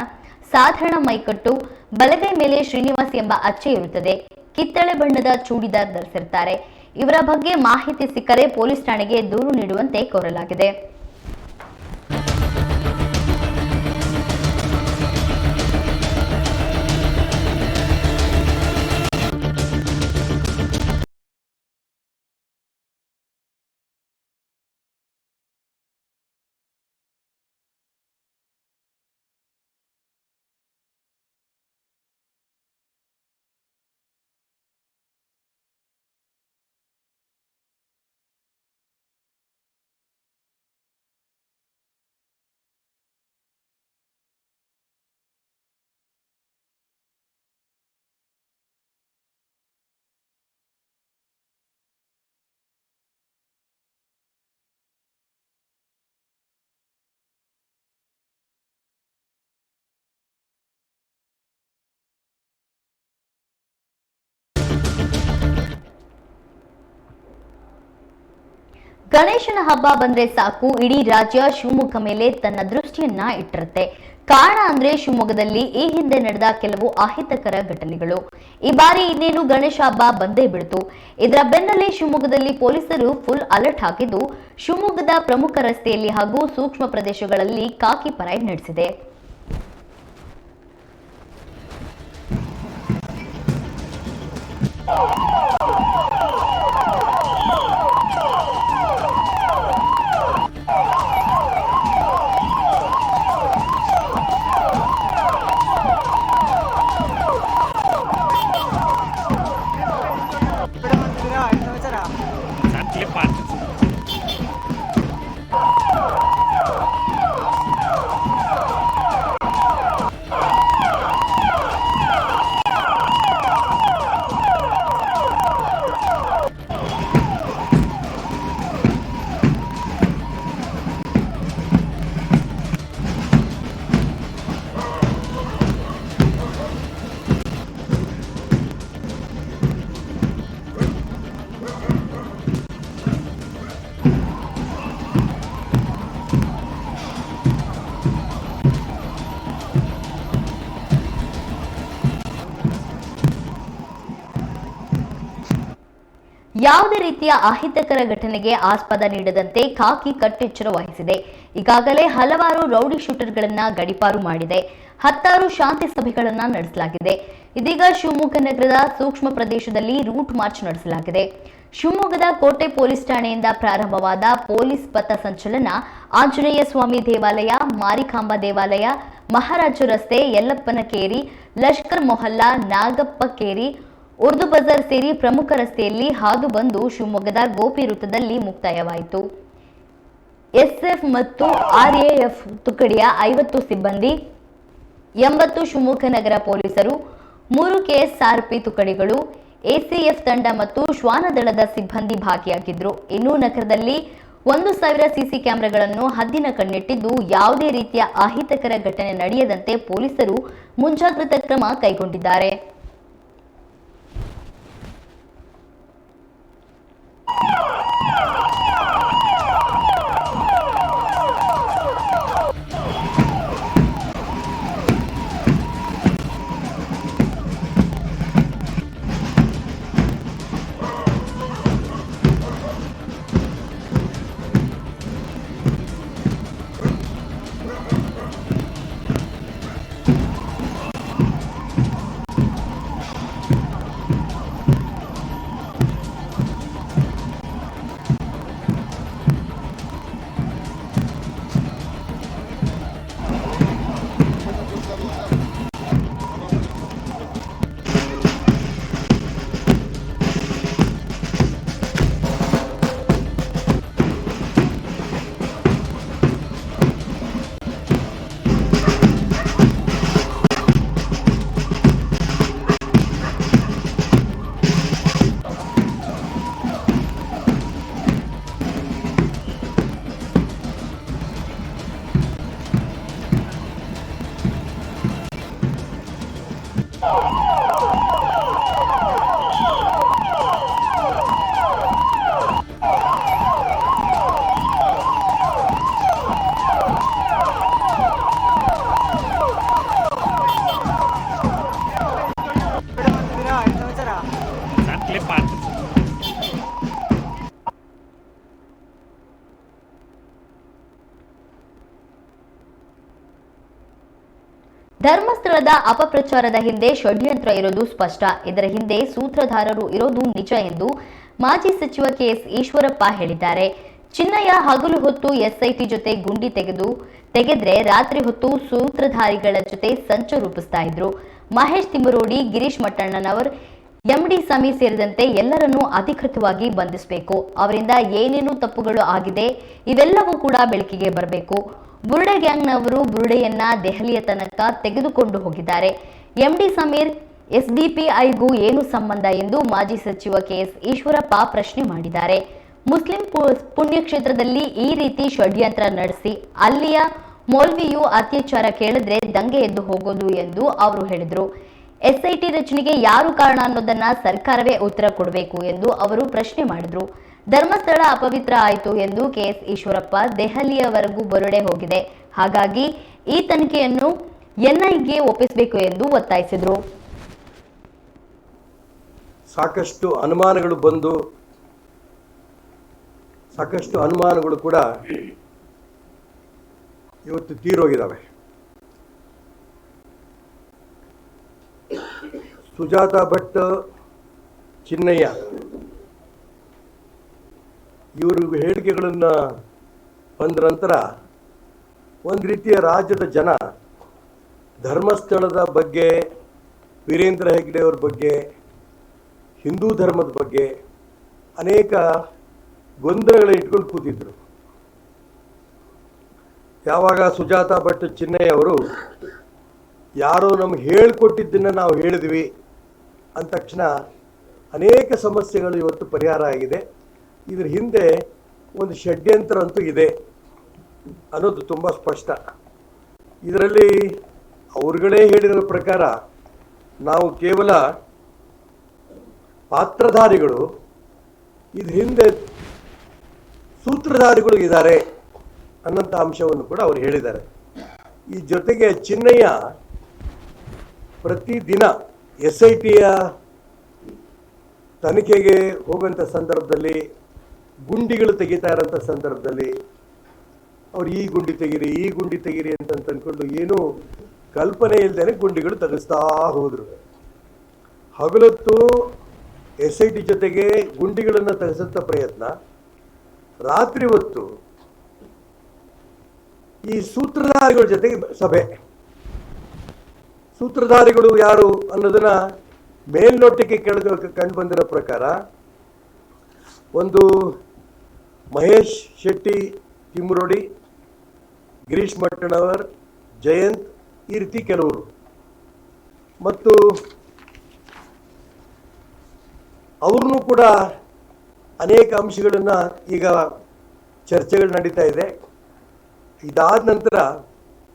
ಸಾಧಾರಣ ಮೈಕಟ್ಟು, ಬಲಗೈ ಮೇಲೆ ಶ್ರೀನಿವಾಸ್ ಎಂಬ ಅಚ್ಚೆ ಇರುತ್ತದೆ. ಕಿತ್ತಳೆ ಬಣ್ಣದ ಚೂಡಿದಾರ್ ಧರಿಸಿರ್ತಾರೆ. ಇವರ ಬಗ್ಗೆ ಮಾಹಿತಿ ಸಿಕ್ಕರೆ ಪೊಲೀಸ್ ಠಾಣೆಗೆ ದೂರು ನೀಡುವಂತೆ ಕೋರಲಾಗಿದೆ. ಗಣೇಶನ ಹಬ್ಬ ಬಂದ್ರೆ ಸಾಕು ಇಡೀ ರಾಜ್ಯ ಶಿವಮೊಗ್ಗ ಮೇಲೆ ತನ್ನ ದೃಷ್ಟಿಯನ್ನ ಇಟ್ಟಿರುತ್ತೆ. ಕಾರಣ ಅಂದ್ರೆ ಶಿವಮೊಗ್ಗದಲ್ಲಿ ಈ ಹಿಂದೆ ನಡೆದ ಕೆಲವು ಅಹಿತಕರ ಘಟನೆಗಳು. ಈ ಬಾರಿ ಇನ್ನೇನು ಗಣೇಶ ಹಬ್ಬ ಬಂದೇ ಬಿಡ್ತು. ಇದರ ಬೆನ್ನಲ್ಲೇ ಶಿವಮೊಗ್ಗದಲ್ಲಿ ಪೊಲೀಸರು ಫುಲ್ ಅಲರ್ಟ್ ಹಾಕಿದ್ದು ಶಿವಮೊಗ್ಗದ ಪ್ರಮುಖ ರಸ್ತೆಯಲ್ಲಿ ಹಾಗೂ ಸೂಕ್ಷ್ಮ ಪ್ರದೇಶಗಳಲ್ಲಿ ಖಾಕಿ ಪರೇಡ್ ನಡೆಸಿದೆ. ಯಾವುದೇ ರೀತಿಯ ಅಹಿತಕರ ಘಟನೆಗೆ ಆಸ್ಪದ ನೀಡದಂತೆ ಖಾಕಿ ಕಟ್ಟೆಚ್ಚರ ವಹಿಸಿದೆ. ಈಗಾಗಲೇ ಹಲವಾರು ರೌಡಿ ಶೂಟರ್ಗಳನ್ನ ಗಡಿಪಾರು ಮಾಡಿದೆ. 10 ಶಾಂತಿ ಸಭೆಗಳನ್ನ ನಡೆಸಲಾಗಿದೆ. ಇದೀಗ ಶಿವಮೊಗ್ಗ ನಗರದ ಸೂಕ್ಷ್ಮ ಪ್ರದೇಶದಲ್ಲಿ ರೂಟ್ ಮಾರ್ಚ್ ನಡೆಸಲಾಗಿದೆ. ಶಿವಮೊಗ್ಗದ ಕೋಟೆ ಪೊಲೀಸ್ ಠಾಣೆಯಿಂದ ಪ್ರಾರಂಭವಾದ ಪೊಲೀಸ್ ಪಥ ಸಂಚಲನ ಆಂಜನೇಯ ಸ್ವಾಮಿ ದೇವಾಲಯ, ಮಾರಿಕಾಂಬ ದೇವಾಲಯ, ಮಹಾರಾಜ ರಸ್ತೆ, ಯಲ್ಲಪ್ಪನ ಕೇರಿ, ಲಷ್ಕರ್ ಮೊಹಲ್ಲಾ, ನಾಗಪ್ಪ ಕೇರಿ, ಉರ್ದು ಬಜಾರ್ ಸೇರಿ ಪ್ರಮುಖ ರಸ್ತೆಯಲ್ಲಿ ಹಾದು ಬಂದು ಶಿವಮೊಗ್ಗದ ಗೋಪಿ ವೃತ್ತದಲ್ಲಿ ಮುಕ್ತಾಯವಾಯಿತು. ಎಸ್ಎಫ್ ಮತ್ತು ಆರ್ಎಎಫ್ ತುಕಡಿಯ 50 ಸಿಬ್ಬಂದಿ, 80 ಶಿವಮೊಗ್ಗ ನಗರ ಪೊಲೀಸರು, 3 ಕೆಎಸ್ಆರ್ಪಿ ತುಕಡಿಗಳು, ಎಸಿಎಫ್ ತಂಡ ಮತ್ತು ಶ್ವಾನದಳದ ಸಿಬ್ಬಂದಿ ಭಾಗಿಯಾಗಿದ್ದರು. ಇನ್ನು ನಗರದಲ್ಲಿ 1,000 ಸಿಸಿ ಕ್ಯಾಮೆರಾಗಳನ್ನು ಹದ್ದಿನ ಕಣ್ಣಿಟ್ಟಿದ್ದು ಯಾವುದೇ ರೀತಿಯ ಅಹಿತಕರ ಘಟನೆ ನಡೆಯದಂತೆ ಪೊಲೀಸರು ಮುಂಜಾಗ್ರತಾ ಕ್ರಮ ಕೈಗೊಂಡಿದ್ದಾರೆ. ಧರ್ಮಸ್ಥಳದ ಅಪಪ್ರಚಾರದ ಹಿಂದೆ ಷಡ್ಯಂತ್ರ ಇರೋದು ಸ್ಪಷ್ಟ. ಇದರ ಹಿಂದೆ ಸೂತ್ರಧಾರರು ಇರೋದು ನಿಜ ಎಂದು ಮಾಜಿ ಸಚಿವ ಕೆಎಸ್ ಈಶ್ವರಪ್ಪ ಹೇಳಿದ್ದಾರೆ. ಚಿನ್ನಯ್ಯ ಹಗಲು ಹೊತ್ತು ಎಸ್ಐಟಿ ಜೊತೆ ಗುಂಡಿ ತೆಗೆದ್ರೆ ರಾತ್ರಿ ಹೊತ್ತು ಸೂತ್ರಧಾರಿಗಳ ಜೊತೆ ಸಂಚು ರೂಪಿಸ್ತಾ ಇದ್ರು. ಮಹೇಶ್ ತಿಮ್ಮರೋಡಿ, ಗಿರೀಶ್ ಮಟ್ಟಣ್ಣನವರ್, ಎಂಡಿ ಸಮೀರ್ ಸೇರಿದಂತೆ ಎಲ್ಲರನ್ನೂ ಅಧಿಕೃತವಾಗಿ ಬಂಧಿಸಬೇಕು. ಅವರಿಂದ ಏನೇನು ತಪ್ಪುಗಳು ಆಗಿದೆ ಇವೆಲ್ಲವೂ ಕೂಡ ಬೆಳಕಿಗೆ ಬರಬೇಕು. ಬುರುಡೆ ಗ್ಯಾಂಗ್ನವರು ಬುರುಡೆಯನ್ನ ದೆಹಲಿಯ ತನಕ ತೆಗೆದುಕೊಂಡು ಹೋಗಿದ್ದಾರೆ. ಎಂಡಿ ಸಮೀರ್ ಎಸ್ಡಿಪಿಐಗೂ ಏನು ಸಂಬಂಧ ಎಂದು ಮಾಜಿ ಸಚಿವ ಕೆಎಸ್ ಈಶ್ವರಪ್ಪ ಪ್ರಶ್ನೆ ಮಾಡಿದ್ದಾರೆ. ಮುಸ್ಲಿಂ ಪುಣ್ಯಕ್ಷೇತ್ರದಲ್ಲಿ ಈ ರೀತಿ ಷಡ್ಯಂತ್ರ ನಡೆಸಿ ಅಲ್ಲಿಯ ಮೌಲ್ವಿಯು ಅತ್ಯಾಚಾರ ಕೇಳಿದ್ರೆ ದಂಗೆ ಎದ್ದು ಹೋಗೋದು ಎಂದು ಅವರು ಹೇಳಿದರು. ಎಸ್ಐಟಿ ರಚನೆಗೆ ಯಾರು ಕಾರಣ ಅನ್ನೋದನ್ನ ಸರ್ಕಾರವೇ ಉತ್ತರ ಕೊಡಬೇಕು ಎಂದು ಅವರು ಪ್ರಶ್ನೆ ಮಾಡಿದರು. ಧರ್ಮಸ್ಥಳ ಅಪವಿತ್ರ ಆಯಿತು ಎಂದು ಕೆಎಸ್ ಈಶ್ವರಪ್ಪ ದೆಹಲಿಯವರೆಗೂ ಬುರುಡೆ ಹೋಗಿದೆ. ಹಾಗಾಗಿ ಈ ತನಿಖೆಯನ್ನು ಎನ್ಐಗೆ ಒಪ್ಪಿಸಬೇಕು ಎಂದು ಒತ್ತಾಯಿಸಿದರು. ಸಾಕಷ್ಟು ಅನುಮಾನಗಳು ಕೂಡ ಇವತ್ತು ತೀರೋಗಿದ್ದಾವೆ. ಸುಜಾತಾ ಭಟ್, ಚಿನ್ನಯ್ಯ ಇವರು ಹೇಳಿಕೆಗಳನ್ನು ಬಂದ ನಂತರ ಒಂದು ರೀತಿಯ ರಾಜ್ಯದ ಜನ ಧರ್ಮಸ್ಥಳದ ಬಗ್ಗೆ, ವೀರೇಂದ್ರ ಹೆಗ್ಗಡೆ ಅವ್ರ ಬಗ್ಗೆ, ಹಿಂದೂ ಧರ್ಮದ ಬಗ್ಗೆ ಅನೇಕ ಗೊಂದಲಗಳನ್ನ ಇಟ್ಕೊಂಡು ಕೂತಿದ್ರು. ಯಾವಾಗ ಸುಜಾತಾ ಭಟ್, ಚಿನ್ನಯ್ಯ ಅವರು ಯಾರೋ ನಮ್ಗೆ ಹೇಳಿಕೊಟ್ಟಿದ್ದನ್ನು ನಾವು ಹೇಳಿದ್ವಿ ಅಂದ ತಕ್ಷಣ ಅನೇಕ ಸಮಸ್ಯೆಗಳು ಇವತ್ತು ಪರಿಹಾರ ಆಗಿದೆ. ಇದ್ರ ಹಿಂದೆ ಒಂದು ಷಡ್ಯಂತ್ರ ಅಂತೂ ಇದೆ ಅನ್ನೋದು ತುಂಬ ಸ್ಪಷ್ಟ. ಇದರಲ್ಲಿ ಅವ್ರುಗಳೇ ಹೇಳಿರೋ ಪ್ರಕಾರ ನಾವು ಕೇವಲ ಪಾತ್ರಧಾರಿಗಳು, ಇದ್ರ ಹಿಂದೆ ಸೂತ್ರಧಾರಿಗಳು ಇದ್ದಾರೆ ಅನ್ನೋಂಥ ಅಂಶವನ್ನು ಕೂಡ ಅವರು ಹೇಳಿದ್ದಾರೆ. ಈ ಜೊತೆಗೆ ಚಿನ್ನಯ್ಯ ಪ್ರತಿದಿನ ಎಸ್ಐಟಿಯ ತನಿಖೆಗೆ ಹೋಗುವಂಥ ಸಂದರ್ಭದಲ್ಲಿ, ಗುಂಡಿಗಳು ತೆಗಿತಾ ಇರೋಂಥ ಸಂದರ್ಭದಲ್ಲಿ ಅವ್ರು ಈ ಗುಂಡಿ ತೆಗೀರಿ ಅಂತ ಅಂದ್ಕೊಂಡು ಏನೂ ಕಲ್ಪನೆ ಇಲ್ಲದೇ ಗುಂಡಿಗಳು ತೆಗೆಸ್ತಾ ಹೋದರು. ಹಗಲೊತ್ತು ಎಸ್ಐಟಿ ಜೊತೆಗೆ ಗುಂಡಿಗಳನ್ನು ತೆಗೆಸಂಥ ಪ್ರಯತ್ನ, ರಾತ್ರಿ ಹೊತ್ತು ಈ ಸೂತ್ರಧಾರಿಗಳ ಜೊತೆಗೆ ಸಭೆ. ಸೂತ್ರಧಾರಿಗಳು ಯಾರು ಅನ್ನೋದನ್ನ ಮೇಲ್ನೋಟಕ್ಕೆ ಕಂಡು ಬಂದಿರೋ ಪ್ರಕಾರ ಒಂದು ಮಹೇಶ್ ಶೆಟ್ಟಿ ಕಿಮ್ಮರೋಡಿ, ಗಿರೀಶ್ ಮಟ್ಟಣ್ಣವರ್, ಜಯಂತ್, ಈ ರೀತಿ ಕೆಲವರು. ಮತ್ತು ಅವ್ರನ್ನೂ ಕೂಡ ಅನೇಕ ಅಂಶಗಳನ್ನು ಈಗ ಚರ್ಚೆಗಳು ನಡೀತಾ ಇದೆ. ಇದಾದ ನಂತರ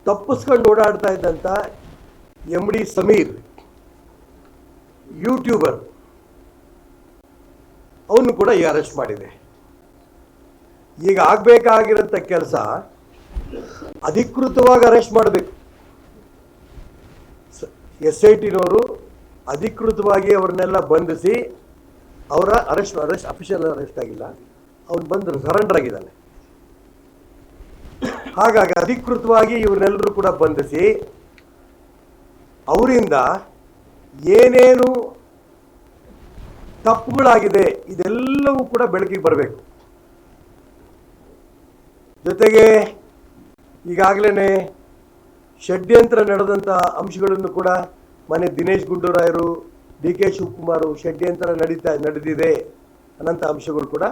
ತಪ್ಪಿಸ್ಕೊಂಡು ಓಡಾಡ್ತಾ ಇದ್ದಂಥ MD ಸಮೀರ್, ಯೂಟ್ಯೂಬರ್, ಅವನು ಕೂಡ ಈಗ ಅರೆಸ್ಟ್ ಮಾಡಿದೆ. ಈಗ ಆಗಬೇಕಾಗಿರೋಂಥ ಕೆಲಸ ಅಧಿಕೃತವಾಗಿ ಅರೆಸ್ಟ್ ಮಾಡಬೇಕು. SITನವರು ಅಧಿಕೃತವಾಗಿ ಅವ್ರನ್ನೆಲ್ಲ ಬಂಧಿಸಿ ಅವರ ಅರೆಸ್ಟ್ ಅಫಿಷಿಯಲ್ ಅರೆಸ್ಟ್ ಆಗಿಲ್ಲ, ಅವನು ಬಂದು ಸರೆಂಡರ್ ಆಗಿದ್ದಾನೆ. ಹಾಗಾಗಿ ಅಧಿಕೃತವಾಗಿ ಇವ್ರನ್ನೆಲ್ಲರೂ ಕೂಡ ಬಂಧಿಸಿ ಅವರಿಂದ ಏನೇನು ತಪ್ಪುಗಳಾಗಿದೆ ಇದೆಲ್ಲವೂ ಕೂಡ ಬೆಳಕಿಗೆ ಬರಬೇಕು. ಜೊತೆಗೆ ಈಗಾಗಲೇ ಷಡ್ಯಂತ್ರ ನಡೆದಂಥ ಅಂಶಗಳನ್ನು ಕೂಡ ಮನೆ ದಿನೇಶ್ ಗುಂಡೂರಾಯರು, DK ಶಿವಕುಮಾರ್ ಷಡ್ಯಂತ್ರ ನಡೆದಿದೆ ಅನ್ನೋಂಥ ಅಂಶಗಳು ಕೂಡ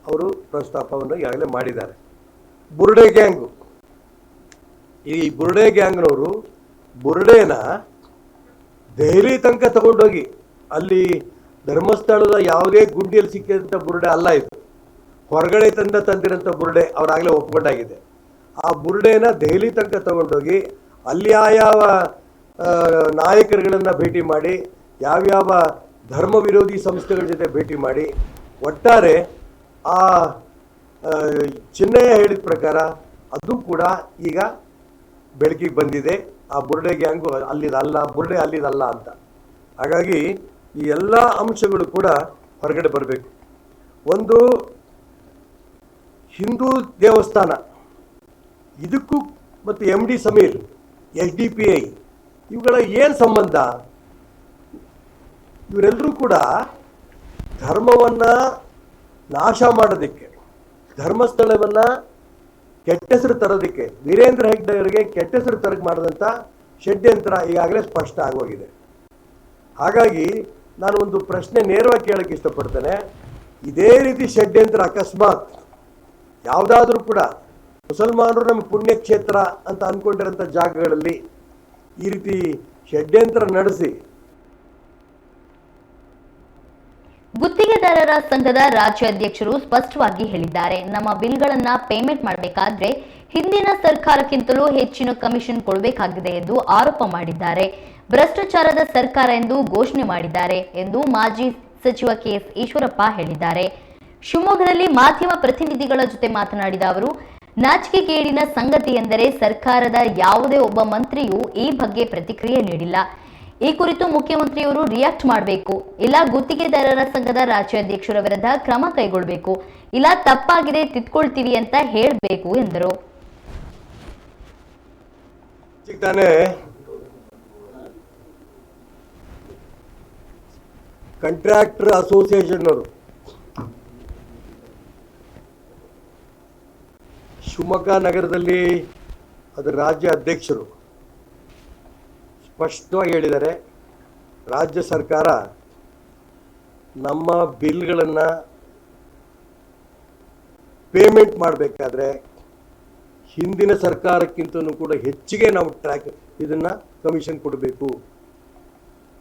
ಅವರು ಪ್ರಸ್ತಾಪವನ್ನು ಈಗಾಗಲೇ ಮಾಡಿದ್ದಾರೆ. ಬುರ್ಡೆ ಗ್ಯಾಂಗು, ಈ ಬುರ್ಡೆ ಗ್ಯಾಂಗ್ನವರು ಬುರ್ಡೆನ ದೆಹಲಿ ತನಕ ತಗೊಂಡೋಗಿ ಅಲ್ಲಿ ಧರ್ಮಸ್ಥಳದ ಯಾವುದೇ ಗುಂಡಿಯಲ್ಲಿ ಸಿಕ್ಕಿದಂಥ ಬುರ್ಡೆ ಅಲ್ಲ ಇದು, ಹೊರಗಡೆ ತಂದಿರೋಂಥ ಬುರ್ಡೆ ಅವರಾಗಲೇ ಒಪ್ಕೊಂಡಾಗಿದೆ. ಆ ಬುರ್ಡೆನ ದೆಹಲಿ ತನಕ ತಗೊಂಡೋಗಿ ಅಲ್ಲಿ ಯಾವ ನಾಯಕರುಗಳನ್ನು ಭೇಟಿ ಮಾಡಿ, ಯಾವ್ಯಾವ ಧರ್ಮ ವಿರೋಧಿ ಸಂಸ್ಥೆಗಳ ಜೊತೆ ಭೇಟಿ ಮಾಡಿ, ಒಟ್ಟಾರೆ ಆ ಚಿನ್ನಯ್ಯ ಹೇಳಿದ ಪ್ರಕಾರ ಅದು ಕೂಡ ಈಗ ಬೆಳಕಿಗೆ ಬಂದಿದೆ. ಆ ಬುರ್ಡೆ ಗ್ಯಾಂಗು ಅಲ್ಲಿದಲ್ಲ, ಬುರ್ಡೆ ಅಲ್ಲಿದಲ್ಲ ಅಂತ. ಹಾಗಾಗಿ ಈ ಎಲ್ಲ ಅಂಶಗಳು ಕೂಡ ಹೊರಗಡೆ ಬರಬೇಕು. ಒಂದು ಹಿಂದೂ ದೇವಸ್ಥಾನ, ಇದಕ್ಕೂ ಮತ್ತು MD ಸಮೀರ್, SDPI ಇವುಗಳ ಏನು ಸಂಬಂಧ? ಇವರೆಲ್ಲರೂ ಕೂಡ ಧರ್ಮವನ್ನು ನಾಶ ಮಾಡೋದಕ್ಕೆ, ಧರ್ಮಸ್ಥಳವನ್ನು ಕೆಟ್ಟ ಹೆಸರು ತರೋದಕ್ಕೆ, ವೀರೇಂದ್ರ ಹೆಗ್ಡೆ ಅವರಿಗೆ ಕೆಟ್ಟ ಹೆಸರು ತರಕ್ಕೆ ಮಾಡಿದಂಥ ಷಡ್ಯಂತ್ರ ಈಗಾಗಲೇ ಸ್ಪಷ್ಟ ಆಗೋಗಿದೆ. ಹಾಗಾಗಿ ನಾನು ಒಂದು ಪ್ರಶ್ನೆ ನೇರವಾಗಿ ಕೇಳಕ್ಕೆ ಇಷ್ಟಪಡ್ತೇನೆ. ಇದೇ ರೀತಿ ಷಡ್ಯಂತ್ರ ಅಕಸ್ಮಾತ್ ಯಾವುದಾದ್ರೂ ಕೂಡ ಮುಸಲ್ಮಾನರು ನಮ್ಮ ಪುಣ್ಯಕ್ಷೇತ್ರ ಅಂತ ಅಂದ್ಕೊಂಡಿರೋಂಥ ಜಾಗಗಳಲ್ಲಿ ಈ ರೀತಿ ಷಡ್ಯಂತ್ರ ನಡೆಸಿ ಗುತ್ತಿಗೆದಾರರ ಸಂಘದ ರಾಜ್ಯಾಧ್ಯಕ್ಷರು ಸ್ಪಷ್ಟವಾಗಿ ಹೇಳಿದ್ದಾರೆ, ನಮ್ಮ ಬಿಲ್ಗಳನ್ನ ಪೇಮೆಂಟ್ ಮಾಡಬೇಕಾದ್ರೆ ಹಿಂದಿನ ಸರ್ಕಾರಕ್ಕಿಂತಲೂ ಹೆಚ್ಚಿನ ಕಮಿಷನ್ ಕೊಡಬೇಕಾಗಿದೆ ಎಂದು ಆರೋಪ ಮಾಡಿದ್ದಾರೆ. ಭ್ರಷ್ಟಾಚಾರದ ಸರ್ಕಾರ ಎಂದು ಘೋಷಣೆ ಮಾಡಿದ್ದಾರೆ ಎಂದು ಮಾಜಿ ಸಚಿವ KS ಈಶ್ವರಪ್ಪ ಹೇಳಿದ್ದಾರೆ. ಶಿವಮೊಗ್ಗದಲ್ಲಿ ಮಾಧ್ಯಮ ಪ್ರತಿನಿಧಿಗಳ ಜೊತೆ ಮಾತನಾಡಿದ ಅವರು, ನಾಚಿಕೆಗೇಡಿನ ಸಂಗತಿ ಎಂದರೆ ಸರ್ಕಾರದ ಯಾವುದೇ ಒಬ್ಬ ಮಂತ್ರಿಯೂ ಈ ಬಗ್ಗೆ ಪ್ರತಿಕ್ರಿಯೆ ನೀಡಿಲ್ಲ. ಈ ಕುರಿತು ಮುಖ್ಯಮಂತ್ರಿಯವರು ರಿಯಾಕ್ಟ್ ಮಾಡಬೇಕು, ಇಲ್ಲ ಗುತ್ತಿಗೆದಾರರ ಸಂಘದ ರಾಜ್ಯಾಧ್ಯಕ್ಷರ ವಿರುದ್ಧ ಕ್ರಮ ಕೈಗೊಳ್ಳಬೇಕು, ಇಲ್ಲ ತಪ್ಪಾಗಿದೆ ತಿದ್ಕೊಳ್ತೀವಿ ಅಂತ ಹೇಳಬೇಕು ಎಂದರು. ಕಾಂಟ್ರಾಕ್ಟರ್ ಅಸೋಸಿಯೇಷನ್ ಅವರು ಶಿವಮೊಗ್ಗ ನಗರದಲ್ಲಿ ಅದರ ರಾಜ್ಯ ಅಧ್ಯಕ್ಷರು ಸ್ಪಷ್ಟವಾಗಿ ಹೇಳಿದ್ದಾರೆ, ರಾಜ್ಯ ಸರ್ಕಾರ ನಮ್ಮ ಬಿಲ್ಗಳನ್ನು ಪೇಮೆಂಟ್ ಮಾಡಬೇಕಾದ್ರೆ ಹಿಂದಿನ ಸರ್ಕಾರಕ್ಕಿಂತಲೂ ಕೂಡ ಹೆಚ್ಚಿಗೆ ನಾವು ಇದನ್ನು ಕಮಿಷನ್ ಕೊಡಬೇಕು.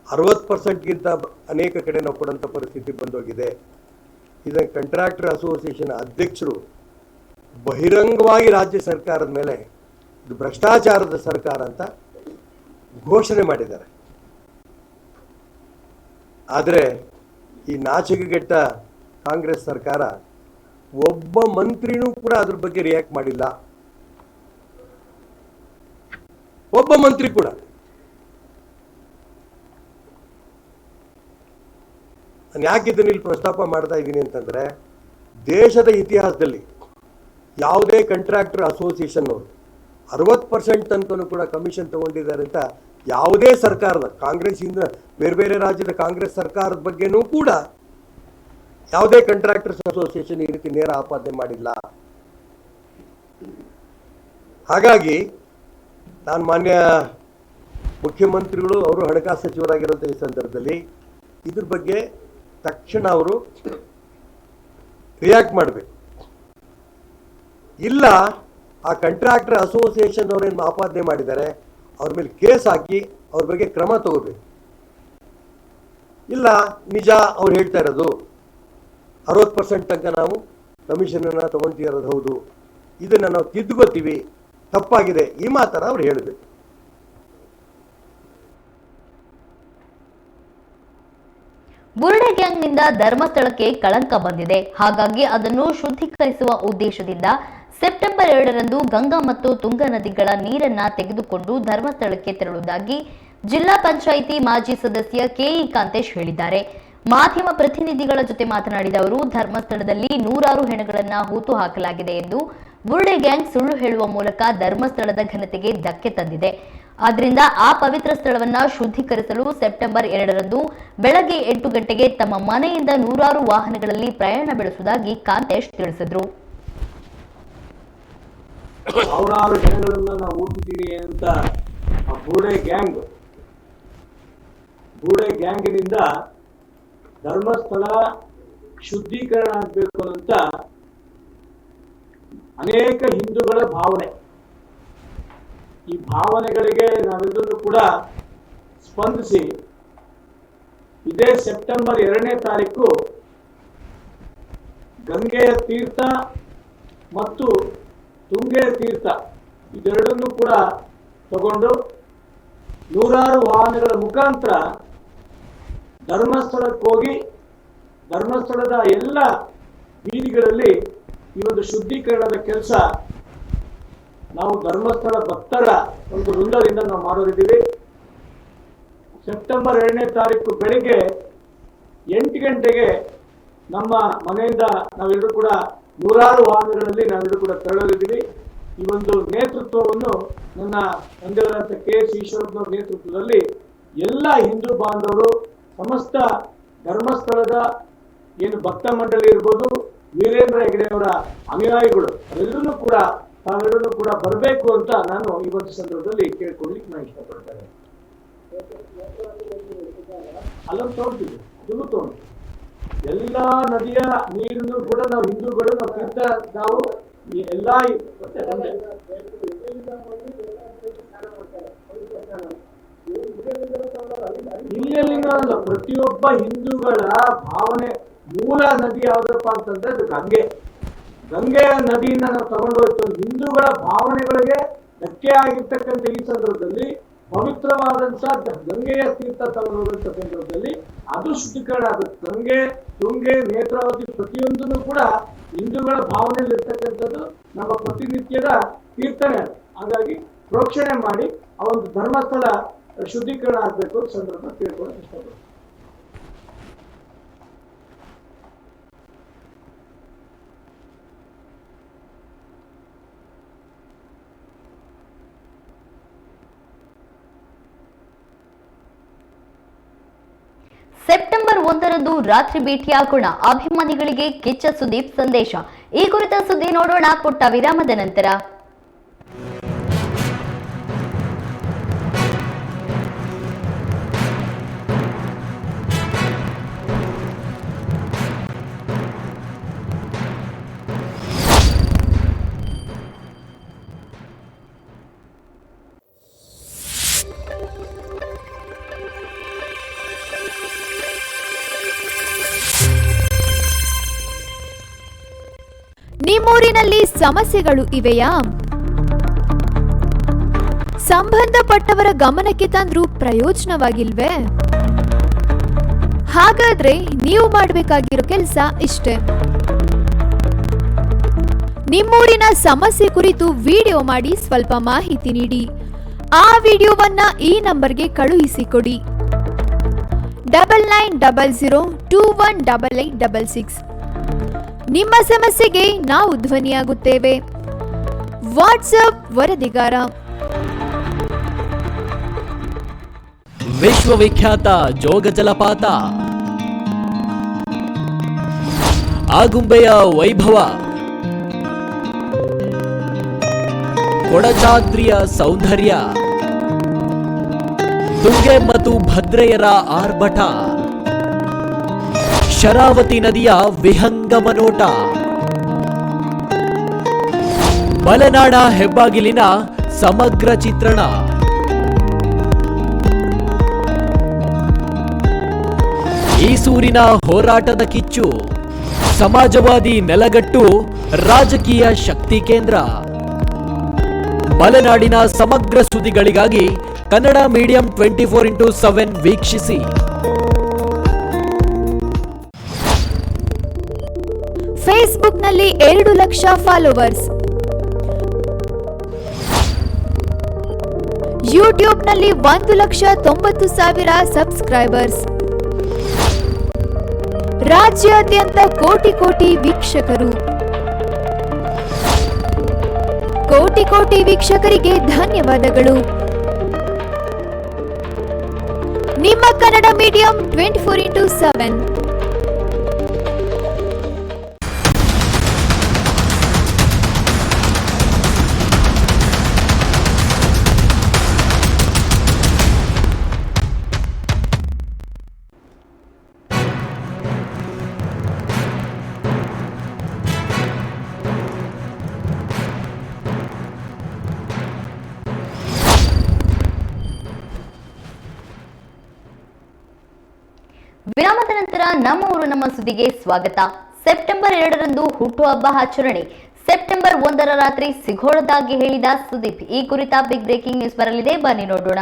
60%ಗಿಂತ ಅನೇಕ ಕಡೆ ನಾವು ಕೊಡೋಂಥ ಪರಿಸ್ಥಿತಿ ಬಂದೋಗಿದೆ. ಇದನ್ನು ಕಾಂಟ್ರಾಕ್ಟರ್ ಅಸೋಸಿಯೇಷನ್ ಅಧ್ಯಕ್ಷರು ಬಹಿರಂಗವಾಗಿ ರಾಜ್ಯ ಸರ್ಕಾರದ ಮೇಲೆ ಇದು ಭ್ರಷ್ಟಾಚಾರದ ಸರ್ಕಾರ ಅಂತ ಘೋಷಣೆ ಮಾಡಿದ್ದಾರೆ. ಆದರೆ ಈ ನಾಚಿಕೆಗೆಟ್ಟ ಕಾಂಗ್ರೆಸ್ ಸರ್ಕಾರ ಒಬ್ಬ ಮಂತ್ರಿನೂ ಕೂಡ ಅದ್ರ ಬಗ್ಗೆ ರಿಯಾಕ್ಟ್ ಮಾಡಿಲ್ಲ. ಒಬ್ಬ ಮಂತ್ರಿ ಕೂಡ. ನಾನು ಯಾಕೆ ಇದನ್ನ ಇಲ್ಲಿ ಪ್ರಸ್ತಾಪ ಮಾಡ್ತಾ ಇದ್ದೀನಿ ಅಂತಂದ್ರೆ, ದೇಶದ ಇತಿಹಾಸದಲ್ಲಿ ಯಾವುದೇ ಕಾಂಟ್ರಾಕ್ಟರ್ ಅಸೋಸಿಯೇಷನ್ ಅವರು 60% ತನಕನೂ ಕೂಡ ಕಮಿಷನ್ ತಗೊಂಡಿದ್ದಾರೆ ಅಂತ ಯಾವುದೇ ಸರ್ಕಾರದ, ಕಾಂಗ್ರೆಸ್ ಇಂದ ಬೇರೆ ಬೇರೆ ರಾಜ್ಯದ ಕಾಂಗ್ರೆಸ್ ಸರ್ಕಾರದ ಬಗ್ಗೆನೂ ಕೂಡ ಯಾವುದೇ ಕಾಂಟ್ರಾಕ್ಟರ್ಸ್ ಅಸೋಸಿಯೇಷನ್ ಈ ರೀತಿ ನೇರ ಆಪಾದನೆ ಮಾಡಿಲ್ಲ. ಹಾಗಾಗಿ ನಾನು ಮಾನ್ಯ ಮುಖ್ಯಮಂತ್ರಿಗಳು, ಅವರು ಹಣಕಾಸು ಸಚಿವರಾಗಿರುವಂಥ ಈ ಸಂದರ್ಭದಲ್ಲಿ ಇದ್ರ ಬಗ್ಗೆ ತಕ್ಷಣ ಅವರು ರಿಯಾಕ್ಟ್ ಮಾಡಬೇಕು. ಇಲ್ಲ ಆ ಕಾಂಟ್ರಾಕ್ಟರ್ ಅಸೋಸಿಯೇಷನ್ ಅವರೇನು ಆಪಾದನೆ ಮಾಡಿದ್ದಾರೆ ಅವ್ರ ಮೇಲೆ ಕೇಸ್ ಹಾಕಿ ಅವ್ರ ಬಗ್ಗೆ ಕ್ರಮ ತಗೋಬೇಕು. ಇಲ್ಲ ನಿಜ ಅವ್ರು ಹೇಳ್ತಾ ಇರೋದು 60% ತನಕ ನಾವು ಕಮಿಷನನ್ನು ತಗೊಳ್ತಿರೋದು ಹೌದು, ಇದನ್ನು ನಾವು ತಿದ್ದುಕೋತೀವಿ, ತಪ್ಪಾಗಿದೆ, ಈ ಮಾತನ್ನು ಅವ್ರು ಹೇಳಬೇಕು. ಬುರುಡೆ ಗ್ಯಾಂಗ್ನಿಂದ ಧರ್ಮಸ್ಥಳಕ್ಕೆ ಕಳಂಕ ಬಂದಿದೆ. ಹಾಗಾಗಿ ಅದನ್ನು ಶುದ್ಧೀಕರಿಸುವ ಉದ್ದೇಶದಿಂದ ಸೆಪ್ಟೆಂಬರ್ 2ರಂದು ಗಂಗಾ ಮತ್ತು ತುಂಗಾ ನದಿಗಳ ನೀರನ್ನ ತೆಗೆದುಕೊಂಡು ಧರ್ಮಸ್ಥಳಕ್ಕೆ ತೆರಳುವುದಾಗಿ ಜಿಲ್ಲಾ ಪಂಚಾಯಿತಿ ಮಾಜಿ ಸದಸ್ಯ ಕೆಇ ಕಾಂತೇಶ್ ಹೇಳಿದ್ದಾರೆ. ಮಾಧ್ಯಮ ಪ್ರತಿನಿಧಿಗಳ ಜೊತೆ ಮಾತನಾಡಿದ ಅವರು, ಧರ್ಮಸ್ಥಳದಲ್ಲಿ 100 ಹೆಣಗಳನ್ನ ಹೂತು ಹಾಕಲಾಗಿದೆ ಎಂದು ಬುರುಡೆ ಗ್ಯಾಂಗ್ ಸುಳ್ಳು ಹೇಳುವ ಮೂಲಕ ಧರ್ಮಸ್ಥಳದ ಘನತೆಗೆ ಧಕ್ಕೆ ತಂದಿದೆ. ಆದ್ದರಿಂದ ಆ ಪವಿತ್ರ ಸ್ಥಳವನ್ನ ಶುದ್ಧೀಕರಿಸಲು ಸೆಪ್ಟೆಂಬರ್ 2ರಂದು ಬೆಳಗ್ಗೆ 8 ಗಂಟೆಗೆ ತಮ್ಮ ಮನೆಯಿಂದ 100 ವಾಹನಗಳಲ್ಲಿ ಪ್ರಯಾಣ ಬೆಳೆಸುವುದಾಗಿ ಕಾಂತೇಶ್ ತಿಳಿಸಿದರು. ಸಾವಿರಾರು ಜನಗಳನ್ನ ನಾವು ಊಟಿದ್ದೀವಿ ಅಂತ ಆ ಬುರುಡೆ ಗ್ಯಾಂಗಿನಿಂದ ಧರ್ಮಸ್ಥಳ ಶುದ್ಧೀಕರಣ ಆಗಬೇಕು ಅಂತ ಅನೇಕ ಹಿಂದೂಗಳ ಭಾವನೆ. ಈ ಭಾವನೆಗಳಿಗೆ ನಾವೆಲ್ಲರೂ ಕೂಡ ಸ್ಪಂದಿಸಿ ಇದೇ ಸೆಪ್ಟೆಂಬರ್ 2ನೇ ತಾರೀಕು ಗಂಗೆಯ ತೀರ್ಥ ಮತ್ತು ತುಂಗೆಯ ತೀರ್ಥ ಇದೆರಡನ್ನೂ ಕೂಡ ತಗೊಂಡು 100 ವಾಹನಗಳ ಮುಖಾಂತರ ಧರ್ಮಸ್ಥಳಕ್ಕೆ ಹೋಗಿ ಧರ್ಮಸ್ಥಳದ ಎಲ್ಲ ಬೀದಿಗಳಲ್ಲಿ ಈ ಒಂದು ಶುದ್ಧೀಕರಣದ ಕೆಲಸ ನಾವು ಧರ್ಮಸ್ಥಳ ಭಕ್ತರ ಒಂದು ವೃಂದದಿಂದ ನಾವು ಮಾಡೋರಿದ್ದೀವಿ. ಸೆಪ್ಟೆಂಬರ್ 2ನೇ ತಾರೀಕು ಬೆಳಿಗ್ಗೆ 8 ಗಂಟೆಗೆ ನಮ್ಮ ಮನೆಯಿಂದ ನಾವೆಲ್ಲರೂ ಕೂಡ 100 ವಾಹನಗಳಲ್ಲಿ ನಾವೆಲ್ಲರೂ ಕೂಡ ತೆರಳಲಿದ್ದೀವಿ. ಈ ಒಂದು ನೇತೃತ್ವವನ್ನು ನನ್ನ ತಂದೆಯವರಂತ ಕೆ.ಎಸ್. ಈಶ್ವರಪ್ಪನವರ ನೇತೃತ್ವದಲ್ಲಿ ಎಲ್ಲ ಹಿಂದೂ ಬಾಂಧವರು, ಸಮಸ್ತ ಧರ್ಮಸ್ಥಳದ ಏನು ಭಕ್ತ ಮಂಡಳಿ ಇರ್ಬೋದು, ವೀರೇಂದ್ರ ಹೆಗಡೆಯವರ ಅನುಯಾಯಿಗಳು ಅವರೆಲ್ಲರೂ ಕೂಡ ತಾವೆಲ್ಲರೂ ಕೂಡ ಬರಬೇಕು ಅಂತ ನಾನು ಈ ಒಂದು ಸಂದರ್ಭದಲ್ಲಿ ಕೇಳ್ಕೊಳ್ಲಿಕ್ಕೆ ನಾನು ಇಷ್ಟಪಡ್ತೇನೆ. ಅಲ್ಲೊಂದು ತಗೊಂಡಿದ್ವಿ, ಅದನ್ನು ತಗೊಂಡು ಎಲ್ಲ ನದಿಯ ನೀರನ್ನು ಕೂಡ ನಾವು ಹಿಂದೂಗಳು ನಾವು ತೀರ್ಥ ನಾವು ಎಲ್ಲ ಇಲ್ಲೆಲ್ಲಿನ ಪ್ರತಿಯೊಬ್ಬ ಹಿಂದೂಗಳ ಭಾವನೆ ಮೂಲ ನದಿ ಯಾವ್ದಪ್ಪ ಅಂತಂದ್ರೆ ಅದು ಗಂಗೆಯ ನದಿಯಿಂದ ನಾವು ತಗೊಂಡು ಹೋಯ್ತು. ಹಿಂದೂಗಳ ಭಾವನೆಗಳಿಗೆ ಧಕ್ಕೆ ಆಗಿರ್ತಕ್ಕಂಥ ಈ ಸಂದರ್ಭದಲ್ಲಿ ಪವಿತ್ರವಾದಂತ ಗಂಗೆಯ ತೀರ್ಥ ತಗೊಂಡೋದಂತ ಸಂದರ್ಭದಲ್ಲಿ ಅದು ಶುದ್ಧೀಕರಣ ಆಗುತ್ತೆ. ಗಂಗೆ, ತುಂಗೆ, ನೇತ್ರಾವತಿ ಪ್ರತಿಯೊಂದನ್ನು ಕೂಡ ಹಿಂದೂಗಳ ಭಾವನೆಯಲ್ಲಿ ಇರ್ತಕ್ಕಂಥದ್ದು ನಮ್ಮ ಪ್ರತಿನಿತ್ಯದ ಕೀರ್ತನೆ. ಹಾಗಾಗಿ ಪ್ರೋಕ್ಷಣೆ ಮಾಡಿ ಆ ಒಂದು ಧರ್ಮಸ್ಥಳ ಶುದ್ಧೀಕರಣ ಆಗಬೇಕು ಸಂದರ್ಭ ತಿಳ್ಕೊಳ್ಳೋಕೆ ಇಷ್ಟಪಡ್ತೀನಿ. ಸೆಪ್ಟೆಂಬರ್ 1ರಂದು ರಾತ್ರಿ ಭೇಟಿಯಾಗೋಣ, ಅಭಿಮಾನಿಗಳಿಗೆ ಕಿಚ್ಚ ಸುದೀಪ್ ಸಂದೇಶ. ಈ ಕುರಿತ ಸುದ್ದಿ ನೋಡೋಣ ಪುಟ್ಟ ವಿರಾಮದ ನಂತರ. ನಿಮ್ಮೂರಿನಲ್ಲಿ ಸಮಸ್ಯೆಗಳು ಇವೆಯಾ? ಸಂಬಂಧಪಟ್ಟವರ ಗಮನಕ್ಕೆ ತಂದ್ರೂ ಪ್ರಯೋಜನವಾಗಿಲ್ವೇ? ಹಾಗಾದ್ರೆ ನೀವು ಮಾಡಬೇಕಾಗಿರೋ ಕೆಲಸ ಇಷ್ಟೇ. ನಿಮ್ಮೂರಿನ ಸಮಸ್ಯೆ ಕುರಿತು ವಿಡಿಯೋ ಮಾಡಿ ಸ್ವಲ್ಪ ಮಾಹಿತಿ ನೀಡಿ. ಆ ವಿಡಿಯೋವನ್ನ ಈ ನಂಬರ್ಗೆ ಕಳುಹಿಸಿಕೊಡಿ. 9900218866. ನಿಮ್ಮ ಸಮಸ್ಯೆಗೆ ನಾವು ಧ್ವನಿಯಾಗುತ್ತೇವೆ. ವಾಟ್ಸ್ಆಪ್ ವರದಿಗಾರ. ವಿಶ್ವವಿಖ್ಯಾತ ಜೋಗ ಜಲಪಾತ, ಆಗುಂಬೆಯ ವೈಭವ, ಕೊಡಚಾದ್ರಿಯ ಸೌಂದರ್ಯ, ತುಂಗೆ ಮತ್ತು ಭದ್ರೆಯರ ಆರ್ಭಟ, ಶರಾವತಿ ನದಿಯ ವಿಹಂಗಮ ನೋಟ, ಮಲೆನಾಡ ಹೆಬ್ಬಾಗಿಲಿನ ಸಮಗ್ರ ಚಿತ್ರಣ. ಈಸೂರಿನ ಹೋರಾಟದ ಕಿಚ್ಚು. ಸಮಾಜವಾದಿ ನೆಲಗಟ್ಟು ರಾಜಕೀಯ ಶಕ್ತಿ ಕೇಂದ್ರ. ಮಲೆನಾಡಿನ ಸಮಗ್ರ ಸುದ್ದಿಗಳಿಗಾಗಿ ಕನ್ನಡ ಮೀಡಿಯಂ 24x7 ವೀಕ್ಷಿಸಿ. ಫೇಸ್ಬುಕ್ನಲ್ಲಿ 2 ಲಕ್ಷ ಫಾಲೋವರ್ಸ್, ಯೂಟ್ಯೂಬ್ನಲ್ಲಿ 1,90,000 ಸಬ್ಸ್ಕ್ರೈಬರ್ಸ್, ರಾಜ್ಯಾದ್ಯಂತ ಕೋಟಿ ಕೋಟಿ ವೀಕ್ಷಕರು. ಕೋಟಿ ಕೋಟಿ ವೀಕ್ಷಕರಿಗೆ ಧನ್ಯವಾದಗಳು. ನಿಮ್ಮ ಕನ್ನಡ ಮೀಡಿಯಂ 24x7. ವಿರಾಮದ ನಂತರ ನಮ್ಮ ಊರು ನಮ್ಮ ಸುದ್ದಿಗೆ ಸ್ವಾಗತ. ಸೆಪ್ಟೆಂಬರ್ 2ರಂದು ಹುಟ್ಟುಹಬ್ಬ ಆಚರಣೆ. ಸೆಪ್ಟೆಂಬರ್ 1ರ ರಾತ್ರಿ ಸಿಗೋಳದಾಗಿ ಹೇಳಿದ ಸುದೀಪ್. ಈ ಕುರಿತ ಬಿಗ್ ಬ್ರೇಕಿಂಗ್ ನ್ಯೂಸ್ ಬರಲಿದೆ, ಬನ್ನಿ ನೋಡೋಣ.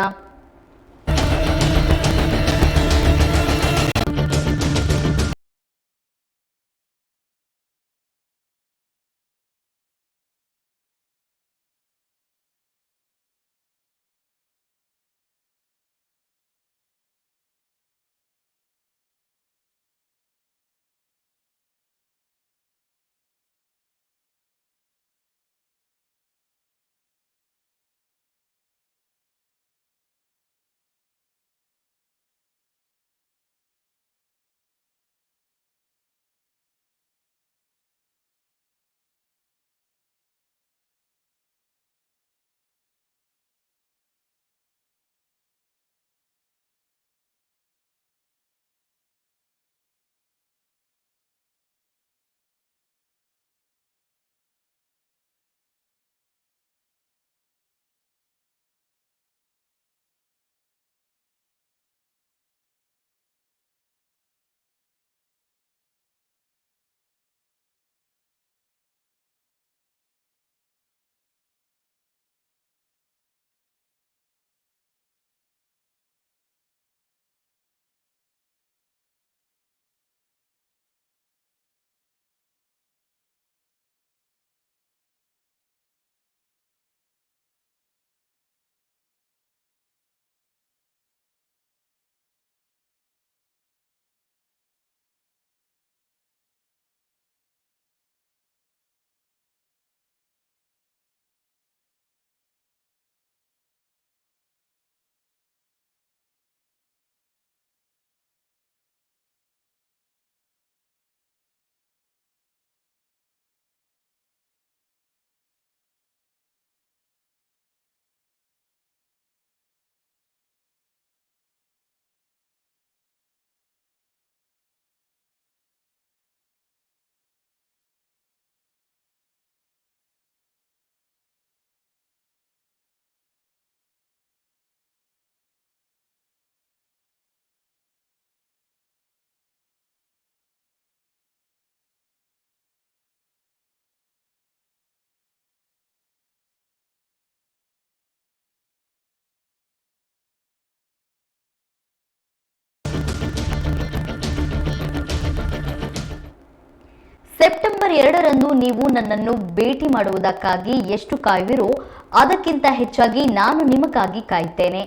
ಸೆಪ್ಟೆಂಬರ್ 2ರಂದು ನೀವು ನನ್ನನ್ನು ಭೇಟಿ ಮಾಡುವುದಕ್ಕಾಗಿ ಎಷ್ಟು ಕಾಯುವಿರೋ ಅದಕ್ಕಿಂತ ಹೆಚ್ಚಾಗಿ ನಾನು ನಿಮಗಾಗಿ ಕಾಯುತ್ತೇನೆ.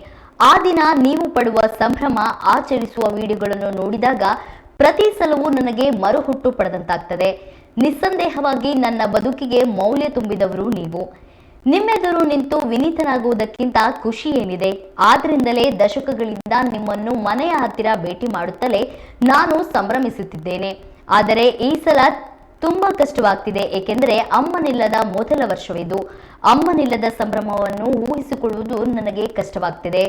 ಆ ದಿನ ನೀವು ಪಡುವ ಸಂಭ್ರಮ, ಆಚರಿಸುವ ವಿಡಿಯೋಗಳನ್ನು ನೋಡಿದಾಗ ಪ್ರತಿ ಸಲವೂ ನನಗೆ ಮರುಹುಟ್ಟು ಪಡೆದಂತಾಗ್ತದೆ. ನಿಸ್ಸಂದೇಹವಾಗಿ ನನ್ನ ಬದುಕಿಗೆ ಮೌಲ್ಯ ತುಂಬಿದವರು ನೀವು. ನಿಮ್ಮೆದುರು ನಿಂತು ವಿನೀತನಾಗುವುದಕ್ಕಿಂತ ಖುಷಿ ಏನಿದೆ? ಆದ್ದರಿಂದಲೇ ದಶಕಗಳಿಂದ ನಿಮ್ಮನ್ನು ಮನೆಯ ಹತ್ತಿರ ಭೇಟಿ ಮಾಡುತ್ತಲೇ ನಾನು ಸಂಭ್ರಮಿಸುತ್ತಿದ್ದೇನೆ. ಆದರೆ ಈ ಸಲ ತುಂಬಾ ಕಷ್ಟವಾಗ್ತಿದೆ, ಏಕೆಂದರೆ ಅಮ್ಮನಿಲ್ಲದ ಮೊದಲ ವರ್ಷವಿದು. ಅಮ್ಮನಿಲ್ಲದ ಸಂಭ್ರಮವನ್ನು ಊಹಿಸಿಕೊಳ್ಳುವುದು ನನಗೆ ಕಷ್ಟವಾಗ್ತಿದೆ.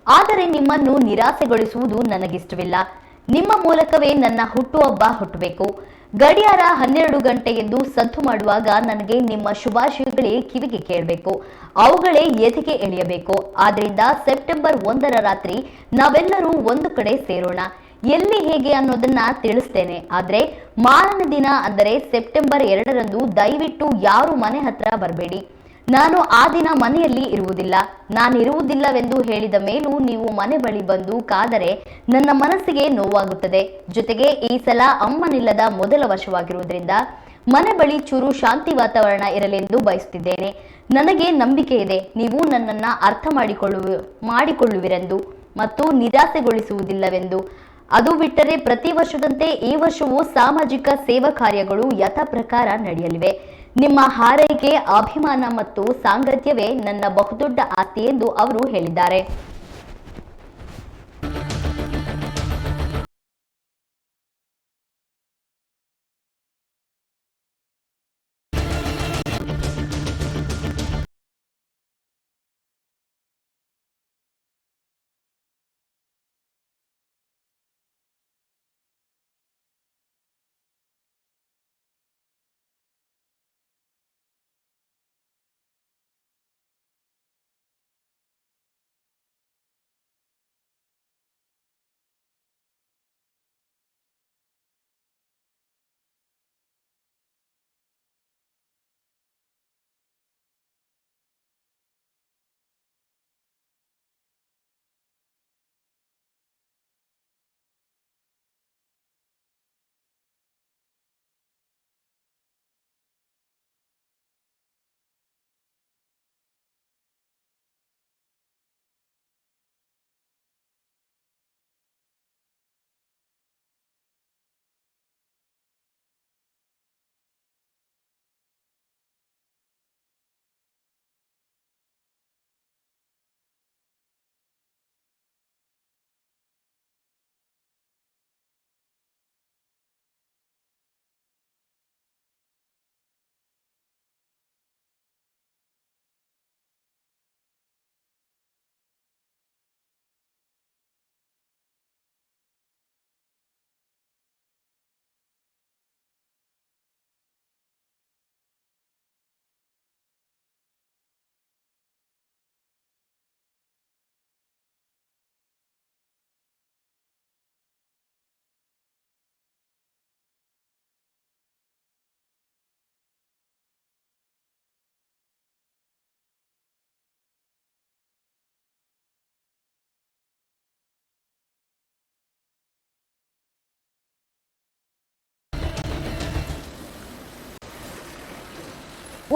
ಆದರೆ ನಿಮ್ಮನ್ನು ನಿರಾಸೆಗೊಳಿಸುವುದು ನನಗಿಷ್ಟವಿಲ್ಲ. ನಿಮ್ಮ ಮೂಲಕವೇ ನನ್ನ ಹುಟ್ಟುಹಬ್ಬ ಹುಟ್ಟಬೇಕು. ಗಡಿಯಾರ 12 ಗಂಟೆ ಎಂದು ಸದ್ದು ಮಾಡುವಾಗ ನನಗೆ ನಿಮ್ಮ ಶುಭಾಶಯಗಳೇ ಕಿವಿಗೆ ಕೇಳಬೇಕು, ಅವುಗಳೇ ಎದೆಗೆ ಎಳೆಯಬೇಕು. ಆದ್ರಿಂದ ಸೆಪ್ಟೆಂಬರ್ 1ರ ರಾತ್ರಿ ನಾವೆಲ್ಲರೂ ಒಂದು ಕಡೆ ಸೇರೋಣ. ಎಲ್ಲಿ ಹೇಗೆ ಅನ್ನೋದನ್ನ ತಿಳಿಸ್ತೇನೆ. ಆದ್ರೆ ಮಾರನೇ ದಿನ ಅಂದರೆ ಸೆಪ್ಟೆಂಬರ್ 2ರಂದು ದಯವಿಟ್ಟು ಯಾರು ಮನೆ ಹತ್ರ ಬರಬೇಡಿ. ನಾನು ಆ ದಿನ ಮನೆಯಲ್ಲಿ ಇರುವುದಿಲ್ಲ. ನಾನಿರುವುದಿಲ್ಲವೆಂದು ಹೇಳಿದ ಮೇಲೂ ನೀವು ಮನೆ ಬಳಿ ಬಂದು ಕಾದರೆ ನನ್ನ ಮನಸ್ಸಿಗೆ ನೋವಾಗುತ್ತದೆ. ಜೊತೆಗೆ ಈ ಸಲ ಅಮ್ಮನಿಲ್ಲದ ಮೊದಲ ವರ್ಷವಾಗಿರುವುದರಿಂದ ಮನೆ ಬಳಿ ಚೂರು ಶಾಂತಿ ವಾತಾವರಣ ಇರಲೆಂದು ಬಯಸುತ್ತಿದ್ದೇನೆ. ನನಗೆ ನಂಬಿಕೆ ಇದೆ ನೀವು ನನ್ನನ್ನು ಅರ್ಥ ಮಾಡಿಕೊಳ್ಳುವಿರೆಂದು ಮತ್ತು ನಿರಾಸೆಗೊಳಿಸುವುದಿಲ್ಲವೆಂದು. ಅದು ಬಿಟ್ಟರೆ ಪ್ರತಿ ವರ್ಷದಂತೆ ಈ ವರ್ಷವೂ ಸಾಮಾಜಿಕ ಸೇವಾ ಕಾರ್ಯಗಳು ಯಥಾ ಪ್ರಕಾರ ನಡೆಯಲಿವೆ. ನಿಮ್ಮ ಹಾರೈಕೆ, ಅಭಿಮಾನ ಮತ್ತು ಸಾಂಗತ್ಯವೇ ನನ್ನ ಬಹುದೊಡ್ಡ ಆಸ್ತಿ ಎಂದು ಅವರು ಹೇಳಿದ್ದಾರೆ.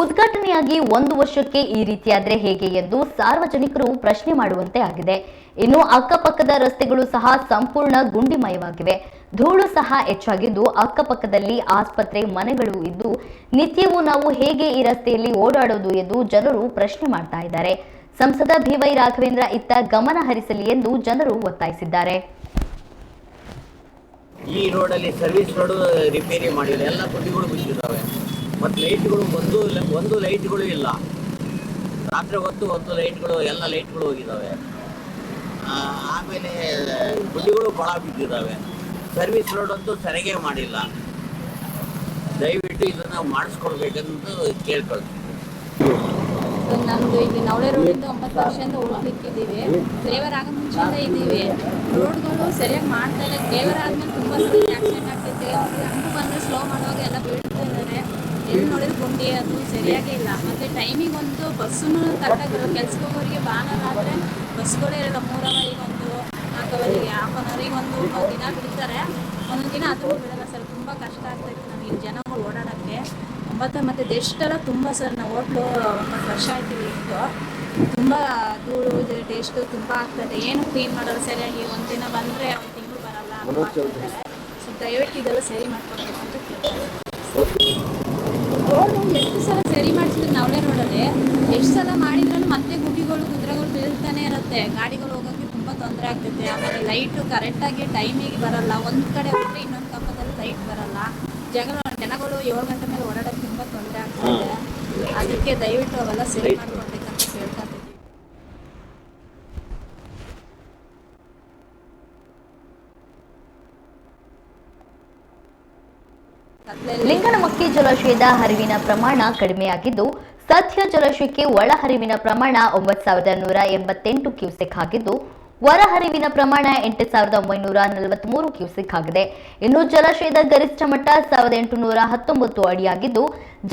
ಉದ್ಘಾಟನೆಯಾಗಿ 1 ವರ್ಷಕ್ಕೆ ಈ ರೀತಿಯಾದ್ರೆ ಹೇಗೆ ಎಂದು ಸಾರ್ವಜನಿಕರು ಪ್ರಶ್ನೆ ಮಾಡುವಂತೆ ಆಗಿದೆ. ಇನ್ನು ಅಕ್ಕಪಕ್ಕದ ರಸ್ತೆಗಳು ಸಹ ಸಂಪೂರ್ಣ ಗುಂಡಿಮಯವಾಗಿವೆ. ಧೂಳು ಸಹ ಹೆಚ್ಚಾಗಿದ್ದು ಅಕ್ಕಪಕ್ಕದಲ್ಲಿ ಆಸ್ಪತ್ರೆ, ಮನೆಗಳು ಇದ್ದು ನಿತ್ಯವೂ ನಾವು ಹೇಗೆ ಈ ರಸ್ತೆಯಲ್ಲಿ ಓಡಾಡೋದು ಎಂದು ಜನರು ಪ್ರಶ್ನೆ ಮಾಡ್ತಾ ಇದ್ದಾರೆ. ಸಂಸದ BY ರಾಘವೇಂದ್ರ ಇತ್ತ ಗಮನ ಹರಿಸಲಿ ಎಂದು ಜನರು ಒತ್ತಾಯಿಸಿದ್ದಾರೆ. ಈ ರೋಡಲ್ಲಿ ಸರ್ವಿಸ್ ರೋಡ್ ರಿಪೇರಿ ಮಾಡಿಲ್ಲ, ಎಲ್ಲ ಕುಟಿಗಳು ಬಿಟ್ಟಿದ್ದಾವೆ ಮತ್ತು ಲೈಟ್ಗಳು ಒಂದು ಲೈಟ್ಗಳು ಇಲ್ಲ. ರಾತ್ರಿ ಹೊತ್ತು ಒಂದು ಲೈಟ್ಗಳು, ಎಲ್ಲ ಲೈಟ್ಗಳು ಹೋಗಿದ್ದಾವೆ. ಆಮೇಲೆ ಕುಟಿಗಳು ಕೊಳ ಬಿದ್ದಿದ್ದಾವೆ. ಸರ್ವಿಸ್ ರೋಡ್ ಅಂತೂ ಸರಿಯಾಗಿ ಮಾಡಿಲ್ಲ. ದಯವಿಟ್ಟು ಇದನ್ನು ಮಾಡಿಸ್ಕೊಡ್ಬೇಕಂತ ಕೇಳ್ಕೊಳ್ತೀವಿ. ನಮ್ಮದು ಇಲ್ಲಿ ನವಳೆ ರೋಡಿಂದ 9 ವರ್ಷದಿಂದ ಹೋಗ್ಲಿಕ್ಕಿದ್ದೀವಿ. ಡ್ರೈವರ್ ಆಗ ಮುಂಚೆಯಿಂದ ಇದ್ದೀವಿ. ರೋಡ್ಗಳು ಸರಿಯಾಗಿ ಮಾಡ್ತಾ ಇಲ್ಲ. ಡ್ರೈವರ್ ಆದ್ಮೇಲೆ ತುಂಬ ಸರಿ ಆಕ್ಸಿಡೆಂಟ್ ಆಗ್ತೈತೆ. ನಮಗೂ ಬಂದರೆ ಸ್ಲೋ ಮಾಡುವಾಗ ಎಲ್ಲ ಬೀಳ್ತಾ ಇದ್ದಾರೆ. ಎಲ್ಲಿ ನೋಡಿದ್ರೆ ಗುಂಡಿ ಅದು ಸರಿಯಾಗೇ ಇಲ್ಲ. ಮತ್ತು ಟೈಮಿಗೆ ಒಂದು ಬಸ್ಸೂ ಕರೆಕ್ಟಾಗಿ ಕೆಲ್ಸಕ್ಕೆ ಹೋಗೋರಿಗೆ ಭಾನುವಾರ ಆದರೆ ಬಸ್ಗಳೇ ಇರಲ್ಲ. 3 ಅವರಿಗೆ ಒಂದು, 4 ಅವರಿಗೆ, ಹಾಫ್ ಅನ್ ಅವರಿಗೆ ಒಂದು ದಿನ ಬಿಡ್ತಾರೆ. ಒಂದೊಂದು ದಿನ ಅದೂ ಬಿಡಲ್ಲ ಸರ್. ತುಂಬ ಕಷ್ಟ ಆಗ್ತೈತೆ ನಮಗೆ ಜನಗಳು ಓಡಾಡೋಕ್ಕೆ. 9 ಮತ್ತು ಟೆಸ್ಟೆಲ್ಲ ತುಂಬ ಸರ್. ನಾವು ಹೋಟ್ಲು 9 ವರ್ಷ ಆಯ್ತೀವಿ. ಇತ್ತು ತುಂಬ ಧೂಳು ಟೇಸ್ಟು ತುಂಬ ಆಗ್ತದೆ. ಏನು ಕ್ಲೀನ್ ಮಾಡೋದು ಸರಿಯಾಗಿ. ಒಂದು ದಿನ ಬಂದರೆ 1 ತಿಂಗಳು ಬರಲ್ಲ. ಸೊ ದಯವಿಟ್ಟು ಇದೆಲ್ಲ ಸರಿ ಮಾಡ್ಕೊಡ್ಬೇಕು ಅಂತ ಕೇಳ್ತಾರೆ. ರೋಡು ಎಷ್ಟು ಸಲ ಸರಿ ಮಾಡಿಸಿದ್ರೆ ನವಳೆ ರೋಡಲ್ಲಿ ಎಷ್ಟು ಸಲ ಮಾಡಿದ್ರೂ ಮತ್ತೆ ಗುಡ್ಡಿಗಳು ಕುದುರೆಗಳು ಬೀಳ್ತಾನೆ ಇರುತ್ತೆ. ಗಾಡಿಗಳು ಹೋಗೋಕ್ಕೆ ತುಂಬ ತೊಂದರೆ ಆಗ್ತೈತೆ. ಆಮೇಲೆ ಲೈಟು ಕರೆಕ್ಟಾಗಿ ಟೈಮಿಗೆ ಬರಲ್ಲ. ಒಂದು ಕಡೆ ಹೋದರೆ ಇನ್ನೊಂದು ಕಂಬದಲ್ಲಿ ಲೈಟ್ ಬರಲ್ಲ. ಜನಗಳು 7 ಗಂಟೆ ಮೇಲೆ ಓಡಾಡೋಕ್ಕೆ ತುಂಬ ತೊಂದರೆ ಆಗ್ತದೆ. ಅದಕ್ಕೆ ದಯವಿಟ್ಟು ಅವೆಲ್ಲ ಸರಿ ಮಾಡ್ಕೊಡ್ಬೇಕಂತ ಕೇಳ್ಕೊತೀವಿ. ಲಿಂಗನಮಕ್ಕಿ ಜಲಾಶಯದ ಹರಿವಿನ ಪ್ರಮಾಣ ಕಡಿಮೆಯಾಗಿದ್ದು ಸದ್ಯ ಜಲಾಶಯಕ್ಕೆ ಒಳಹರಿವಿನ ಪ್ರಮಾಣ 9,188 ಕ್ಯೂಸೆಕ್ ಆಗಿದ್ದು ಹೊರಹರಿವಿನ ಪ್ರಮಾಣ 8,943 ಕ್ಯೂಸೆಕ್ ಆಗಿದೆ. ಇನ್ನು ಜಲಾಶಯದ ಗರಿಷ್ಠ ಮಟ್ಟ 1,819 ಅಡಿಯಾಗಿದ್ದು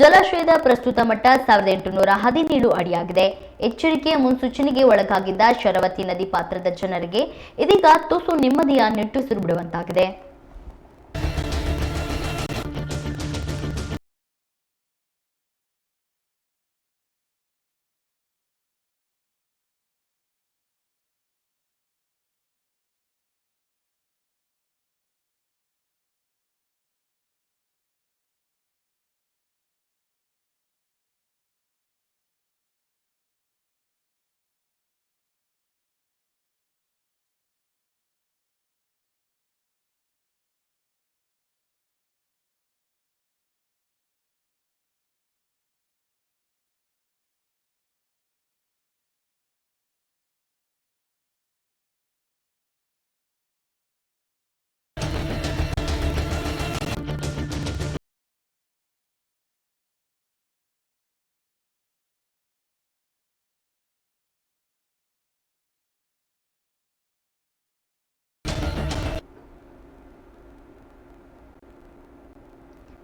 ಜಲಾಶಯದ ಪ್ರಸ್ತುತ ಮಟ್ಟ 1,817 ಅಡಿಯಾಗಿದೆ. ಎಚ್ಚರಿಕೆಯ ಮುನ್ಸೂಚನೆಗೆ ಒಳಗಾಗಿದ್ದ ಶರಾವತಿ ನದಿ ಪಾತ್ರದ ಜನರಿಗೆ ಇದೀಗ ತುಸು ನೆಮ್ಮದಿಯ ನಿಟ್ಟುಸಿರು ಬಿಡುವಂತಾಗಿದೆ.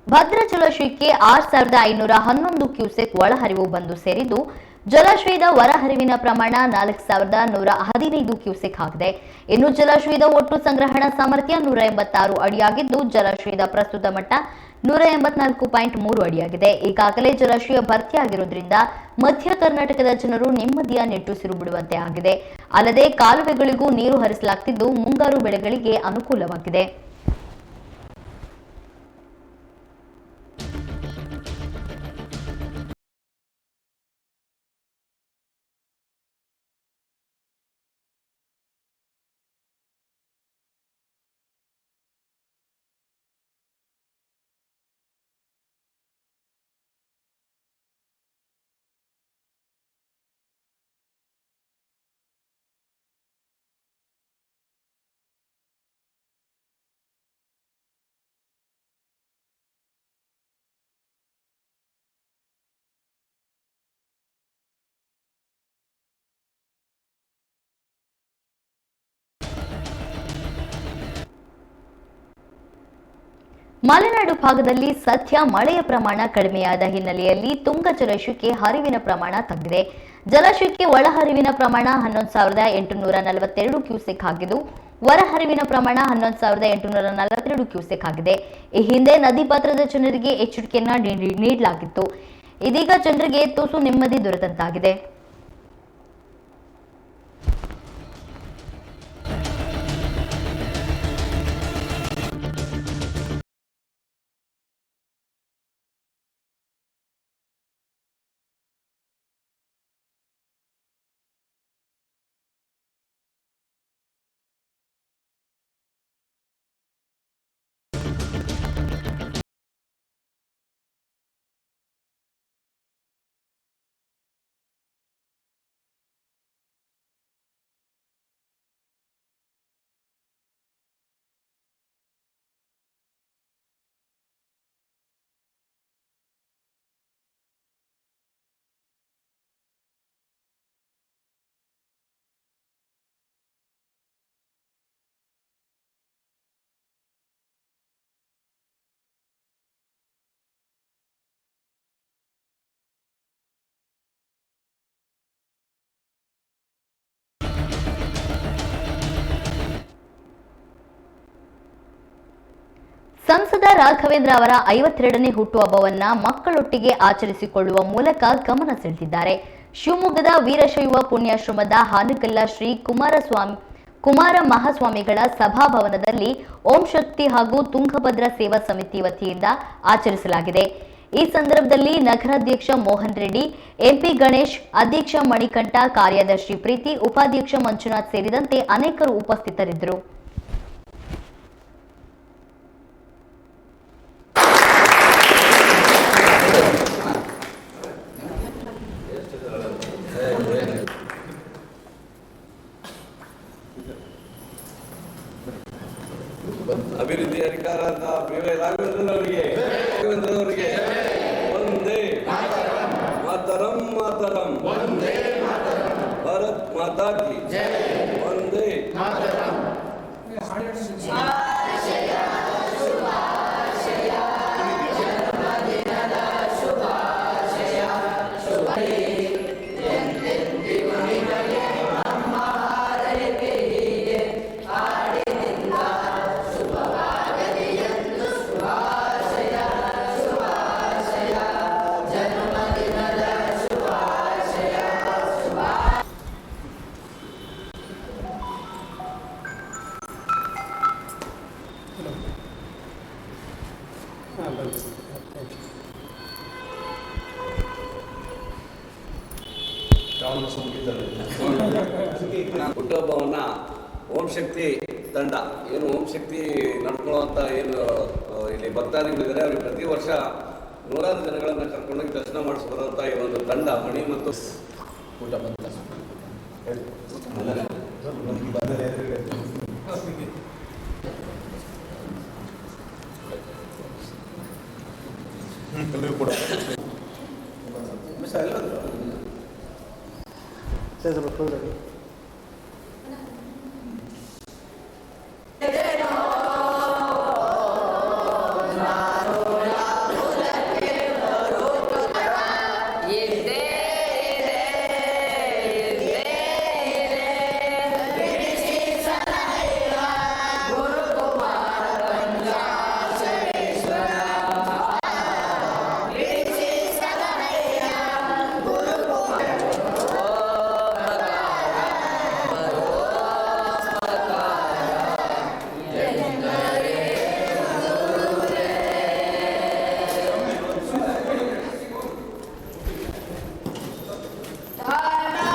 ಭದ್ರಾ ಜಲಾಶಯಕ್ಕೆ 6,511 ಕ್ಯೂಸೆಕ್ ಒಳಹರಿವು ಬಂದು ಸೇರಿದ್ದು ಜಲಾಶಯದ ಹೊರಹರಿವಿನ ಪ್ರಮಾಣ 4,115 ಕ್ಯೂಸೆಕ್ ಆಗಿದೆ. ಇನ್ನು ಜಲಾಶಯದ ಒಟ್ಟು ಸಂಗ್ರಹಣಾ ಸಾಮರ್ಥ್ಯ 186 ಅಡಿಯಾಗಿದ್ದು ಜಲಾಶಯದ ಪ್ರಸ್ತುತ ಮಟ್ಟ 184.3 ಅಡಿಯಾಗಿದೆ. ಈಗಾಗಲೇ ಜಲಾಶಯ ಭರ್ತಿಯಾಗಿರುವುದರಿಂದ ಮಧ್ಯ ಕರ್ನಾಟಕದ ಜನರು ನೆಮ್ಮದಿಯ ನಿಟ್ಟುಸಿರು ಬಿಡುವಂತೆ ಆಗಿದೆ. ಅಲ್ಲದೆ ಕಾಲುವೆಗಳಿಗೂ ನೀರು ಹರಿಸಲಾಗುತ್ತಿದ್ದು ಮುಂಗಾರು ಬೆಳೆಗಳಿಗೆ ಅನುಕೂಲವಾಗಿದೆ. ಮಲೆನಾಡು ಭಾಗದಲ್ಲಿ ಸದ್ಯ ಮಳೆಯ ಪ್ರಮಾಣ ಕಡಿಮೆಯಾದ ಹಿನ್ನೆಲೆಯಲ್ಲಿ ತುಂಗ ಜಲಾಶಯಕ್ಕೆ ಹರಿವಿನ ಪ್ರಮಾಣ ತಗ್ಗಿದೆ. ಜಲಾಶಯಕ್ಕೆ ಒಳಹರಿವಿನ ಪ್ರಮಾಣ 11,842 ಕ್ಯೂಸೆಕ್ ಆಗಿದ್ದು ಹೊರಹರಿವಿನ ಪ್ರಮಾಣ 11,842 ಕ್ಯೂಸೆಕ್ ಆಗಿದೆ. ಈ ಹಿಂದೆ ನದಿ ಪಾತ್ರದ ಜನರಿಗೆ ಎಚ್ಚರಿಕೆಯನ್ನ ನೀಡಲಾಗಿತ್ತು. ಇದೀಗ ಜನರಿಗೆ ತುಸು ನೆಮ್ಮದಿ ದೊರೆತಂತಾಗಿದೆ. ಸಂಸದ ರಾಘವೇಂದ್ರ ಅವರ 52ನೇ ಹುಟ್ಟುಹಬ್ಬವನ್ನ ಮಕ್ಕಳೊಟ್ಟಿಗೆ ಆಚರಿಸಿಕೊಳ್ಳುವ ಮೂಲಕ ಗಮನ ಸೆಳೆದಿದ್ದಾರೆ. ಶಿವಮೊಗ್ಗದ ವೀರಶೈವ ಪುಣ್ಯಾಶ್ರಮದ ಹಾನಗಲ್ಲ ಶ್ರೀ ಕುಮಾರ ಮಹಾಸ್ವಾಮಿಗಳ ಸಭಾಭವನದಲ್ಲಿ ಓಂ ಶಕ್ತಿ ಹಾಗೂ ತುಂಗಭದ್ರಾ ಸೇವಾ ಸಮಿತಿ ವತಿಯಿಂದ ಆಚರಿಸಲಾಗಿದೆ. ಈ ಸಂದರ್ಭದಲ್ಲಿ ನಗರಾಧ್ಯಕ್ಷ ಮೋಹನ್ ರೆಡ್ಡಿ, ಎಂಪಿ ಗಣೇಶ್, ಅಧ್ಯಕ್ಷ ಮಣಿಕಂಠ, ಕಾರ್ಯದರ್ಶಿ ಪ್ರೀತಿ, ಉಪಾಧ್ಯಕ್ಷ ಮಂಜುನಾಥ್ ಸೇರಿದಂತೆ ಅನೇಕರು ಉಪಸ್ಥಿತರಿದ್ದರು. ಅಭಿವೃದ್ಧಿ ಅಧಿಕಾರ ಪಿ.ವೈ. ರಾಘವೇಂದ್ರನವರಿಗೆ ವಂದೇ ಮಾತರಂ ಮಾತರಂ ಭಾರತ್ ಮಾತಾ ಕಿ ವಂದೇ ಮಾತರಂ. ಹುಟ್ಟುಹಬ್ಬವನ್ನ ಓಂ ಶಕ್ತಿ ತಂಡ ಏನು ಓಂ ಶಕ್ತಿ ನಡ್ಕೊಳ್ಳುವಂತ ಏನು ಇಲ್ಲಿ ಭಕ್ತಾದಿಗಳಿದ್ದಾರೆ ಅವ್ರಿಗೆ ಪ್ರತಿ ವರ್ಷ ನೂರಾರು ಜನಗಳನ್ನ ಕರ್ಕೊಂಡೋಗಿ ದರ್ಶನ ಮಾಡಿಸ್ಬರುವಂತ ಈ ಒಂದು ತಂಡ ಮಣಿ ಮತ್ತು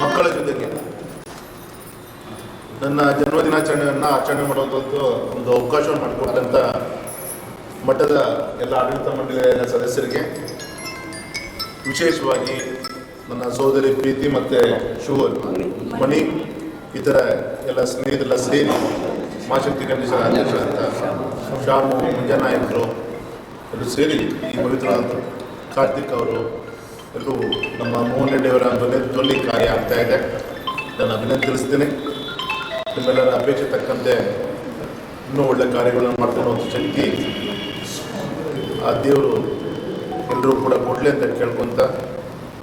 ಮಕ್ಕಳ ಜೊತೆಗೆ ನನ್ನ ಜನ್ಮದಿನಾಚರಣೆಯನ್ನು ಆಚರಣೆ ಮಾಡುವಂಥದ್ದು ಒಂದು ಅವಕಾಶವನ್ನು ಮಾಡಿಕೊಟ್ಟಂಥ ಮಠದ ಎಲ್ಲ ಆಡಳಿತ ಮಂಡಳಿಯ ಸದಸ್ಯರಿಗೆ, ವಿಶೇಷವಾಗಿ ನನ್ನ ಸೋದರಿ ಪ್ರೀತಿ ಮತ್ತು ಮಣಿ ಇತರ ಎಲ್ಲ ಸ್ನೇಹಿತರೆಲ್ಲ ಸೇರಿ ಮಾಶಕ್ತಿ ಕಮಿಷನ್ ಅಧ್ಯಕ್ಷರಾದಂಥ ಶಾಮು ಮಂಜನಾಯಕರು ಎಲ್ಲರೂ ಸೇರಿ ಈ ಪವಿತ್ರವಾದ ಕಾರ್ತಿಕ್ ಅವರು ಎಲ್ಲರೂ ನಮ್ಮ ಮೋಹನ್ ರೆಡ್ಡಿ ಅವರ ಧ್ವನಿ ಕಾರ್ಯ ಆಗ್ತಾ ಇದೆ. ನಾನು ಅಭಿನಂದಿಸ್ತೇನೆ. ನಿಮ್ಮೆಲ್ಲರ ಅಪೇಕ್ಷೆ ತಕ್ಕಂತೆ ಇನ್ನೂ ಒಳ್ಳೆ ಕಾರ್ಯಗಳನ್ನು ಮಾಡ್ಕೊಂಡು ಹೋಗೋ ಶಕ್ತಿ ಆ ದೇವರು ಎಲ್ಲರೂ ಕೂಡ ಕೊಡಲಿ ಅಂತ ಕೇಳ್ಕೊತ,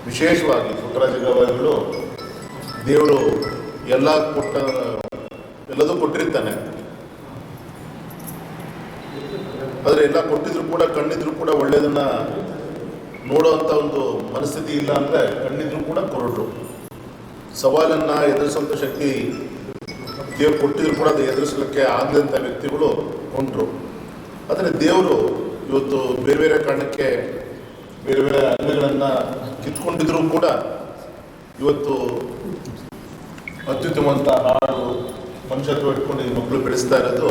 ವಿಶೇಷವಾಗಿ ಪುಟ್ಟರಾಜ ಗವಾಯಿಗಳು ದೇವರು ಎಲ್ಲದೂ ಕೊಟ್ಟಿರ್ತಾನೆ. ಆದರೆ ಎಲ್ಲ ಕೊಟ್ಟಿದ್ರು ಕೂಡ ಕಣ್ಣಿದ್ರು ಕೂಡ ಒಳ್ಳೆಯದನ್ನು ನೋಡೋವಂಥ ಒಂದು ಮನಸ್ಥಿತಿ ಇಲ್ಲ ಅಂದರೆ ಕಣ್ಣಿದ್ರು ಕೂಡ ಕೊರಡ್ರು. ಸವಾಲನ್ನು ಎದುರಿಸುವಂಥ ಶಕ್ತಿ ದೇವರು ಕೊಟ್ಟಿದ್ರು ಕೂಡ ಅದು ಎದುರಿಸಲಿಕ್ಕೆ ಆಗದಂಥ ವ್ಯಕ್ತಿಗಳು ಕೊಂಡ್ರು. ಆದರೆ ದೇವರು ಇವತ್ತು ಬೇರೆ ಬೇರೆ ಕಾರಣಕ್ಕೆ ಬೇರೆ ಬೇರೆ ಅಂಗಗಳನ್ನು ಕಿತ್ಕೊಂಡಿದ್ರು ಕೂಡ ಇವತ್ತು ಅತ್ಯುತ್ತಮವಂಥ ಹಾಡು ಮನುಷ್ಯತ್ವ ಇಟ್ಕೊಂಡು ಈ ಮಕ್ಕಳು ಬೆಳೆಸ್ತಾ ಇರೋದು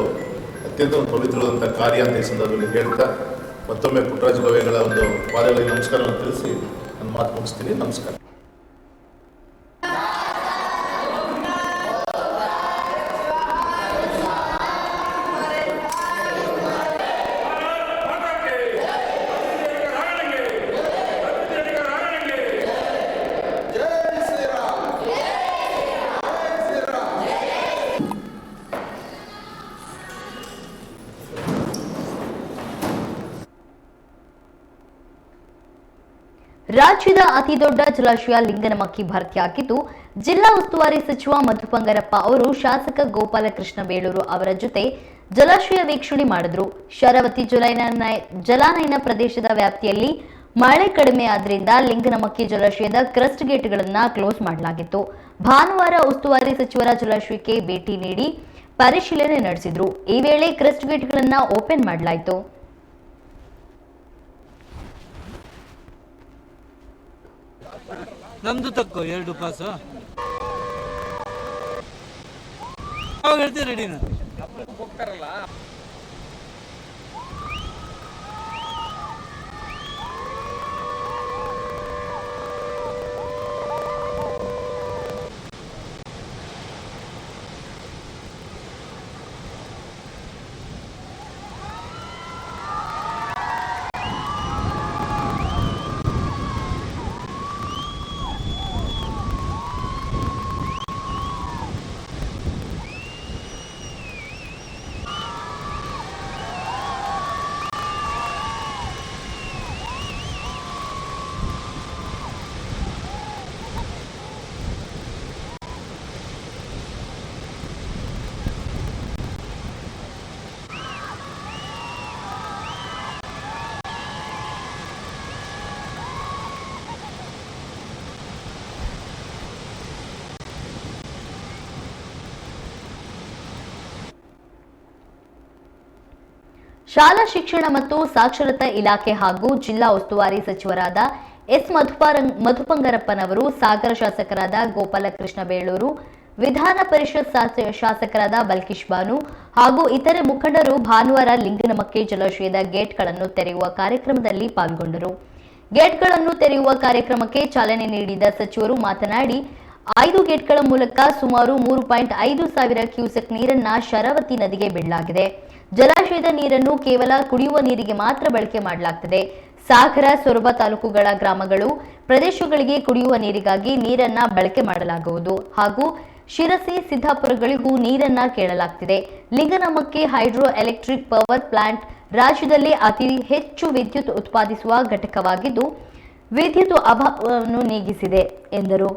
ಅತ್ಯಂತ ಒಂದು ಪವಿತ್ರವಾದಂಥ ಕಾರ್ಯ ಅಂತ ಈ ಸಂದರ್ಭದಲ್ಲಿ ಹೇಳ್ತಾ, ಮತ್ತೊಮ್ಮೆ ಪುಟ್ಟರಾಜ ಗವಾಯಿಗಳ ಒಂದು ಪಾದಗಳಿಗೆ ನಮಸ್ಕಾರವನ್ನು ತಿಳಿಸಿ ನನ್ನ ಮಾತು ಮುಗಿಸ್ತೀನಿ. ನಮಸ್ಕಾರ. ರಾಜ್ಯದ ಅತಿದೊಡ್ಡ ಜಲಾಶಯ ಲಿಂಗನಮಕ್ಕಿ ಭರ್ತಿಯಾಗಿದ್ದು, ಜಿಲ್ಲಾ ಉಸ್ತುವಾರಿ ಸಚಿವ ಮಧು ಬಂಗಾರಪ್ಪ ಅವರು ಶಾಸಕ ಗೋಪಾಲಕೃಷ್ಣ ಬೇಳೂರು ಅವರ ಜೊತೆ ಜಲಾಶಯ ವೀಕ್ಷಣೆ ಮಾಡಿದ್ರು. ಶರಾವತಿ ಜಲಾನಯನ ಪ್ರದೇಶದ ವ್ಯಾಪ್ತಿಯಲ್ಲಿ ಮಳೆ ಕಡಿಮೆ ಆದ್ರಿಂದ ಲಿಂಗನಮಕ್ಕಿ ಜಲಾಶಯದ ಕ್ರಸ್ಟ್ ಗೇಟ್ಗಳನ್ನು ಕ್ಲೋಸ್ ಮಾಡಲಾಗಿತ್ತು. ಭಾನುವಾರ ಉಸ್ತುವಾರಿ ಸಚಿವರ ಜಲಾಶಯಕ್ಕೆ ಭೇಟಿ ನೀಡಿ ಪರಿಶೀಲನೆ ನಡೆಸಿದ್ರು. ಈ ವೇಳೆ ಕ್ರಸ್ಟ್ ಗೇಟ್ಗಳನ್ನು ಓಪನ್ ಮಾಡಲಾಯಿತು. ನಮ್ದು ತಕ್ಕೋ 2 ಪಾಸು ಅವಾಗ ಹೇಳ್ತೀವಿ ರೆಡಿನ ಹೋಗ್ತಾರಲ್ಲ. ಶಾಲಾ ಶಿಕ್ಷಣ ಮತ್ತು ಸಾಕ್ಷರತಾ ಇಲಾಖೆ ಹಾಗೂ ಜಿಲ್ಲಾ ಉಸ್ತುವಾರಿ ಸಚಿವರಾದ ಎಸ್ ಮಧುಪಂಗರಪ್ಪನವರು, ಸಾಗರ ಶಾಸಕರಾದ ಗೋಪಾಲಕೃಷ್ಣ ಬೇಳೂರು, ವಿಧಾನ ಪರಿಷತ್ ಶಾಸಕರಾದ ಬಲ್ಕಿಶ್ ಬಾನು ಹಾಗೂ ಇತರೆ ಮುಖಂಡರು ಭಾನುವಾರ ಲಿಂಗನಮಕ್ಕೆ ಜಲಾಶಯದ ಗೇಟ್ಗಳನ್ನು ತೆರೆಯುವ ಕಾರ್ಯಕ್ರಮದಲ್ಲಿ ಪಾಲ್ಗೊಂಡರು. ಗೇಟ್ಗಳನ್ನು ತೆರೆಯುವ ಕಾರ್ಯಕ್ರಮಕ್ಕೆ ಚಾಲನೆ ನೀಡಿದ ಸಚಿವರು ಮಾತನಾಡಿ, 5 ಗೇಟ್ಗಳ ಮೂಲಕ ಸುಮಾರು 3.5 ಸಾವಿರ ಕ್ಯೂಸೆಕ್ ನೀರನ್ನ ಶರಾವತಿ ನದಿಗೆ ಬಿಡಲಾಗಿದೆ. ಜಲಾಶಯದ ನೀರನ್ನು ಕೇವಲ ಕುಡಿಯುವ ನೀರಿಗೆ ಮಾತ್ರ ಬಳಕೆ ಮಾಡಲಾಗುತ್ತದೆ. ಸಾಗರ, ಸೊರಬ ತಾಲೂಕುಗಳ ಗ್ರಾಮಗಳು, ಪ್ರದೇಶಗಳಿಗೆ ಕುಡಿಯುವ ನೀರಿಗಾಗಿ ನೀರನ್ನ ಬಳಕೆ ಮಾಡಲಾಗುವುದು ಹಾಗೂ ಶಿರಸಿ, ಸಿದ್ದಾಪುರಗಳಿಗೂ ನೀರನ್ನ ಕೇಳಲಾಗುತ್ತಿದೆ. ಲಿಂಗನಮಕ್ಕೆ ಹೈಡ್ರೋ ಎಲೆಕ್ಟ್ರಿಕ್ ಪವರ್ ಪ್ಲಾಂಟ್ ರಾಜ್ಯದಲ್ಲಿ ಅತಿ ಹೆಚ್ಚು ವಿದ್ಯುತ್ ಉತ್ಪಾದಿಸುವ ಘಟಕವಾಗಿದ್ದು ವಿದ್ಯುತ್ ಅಭಾವವನ್ನು ನೀಗಿಸಿದೆ ಎಂದರು.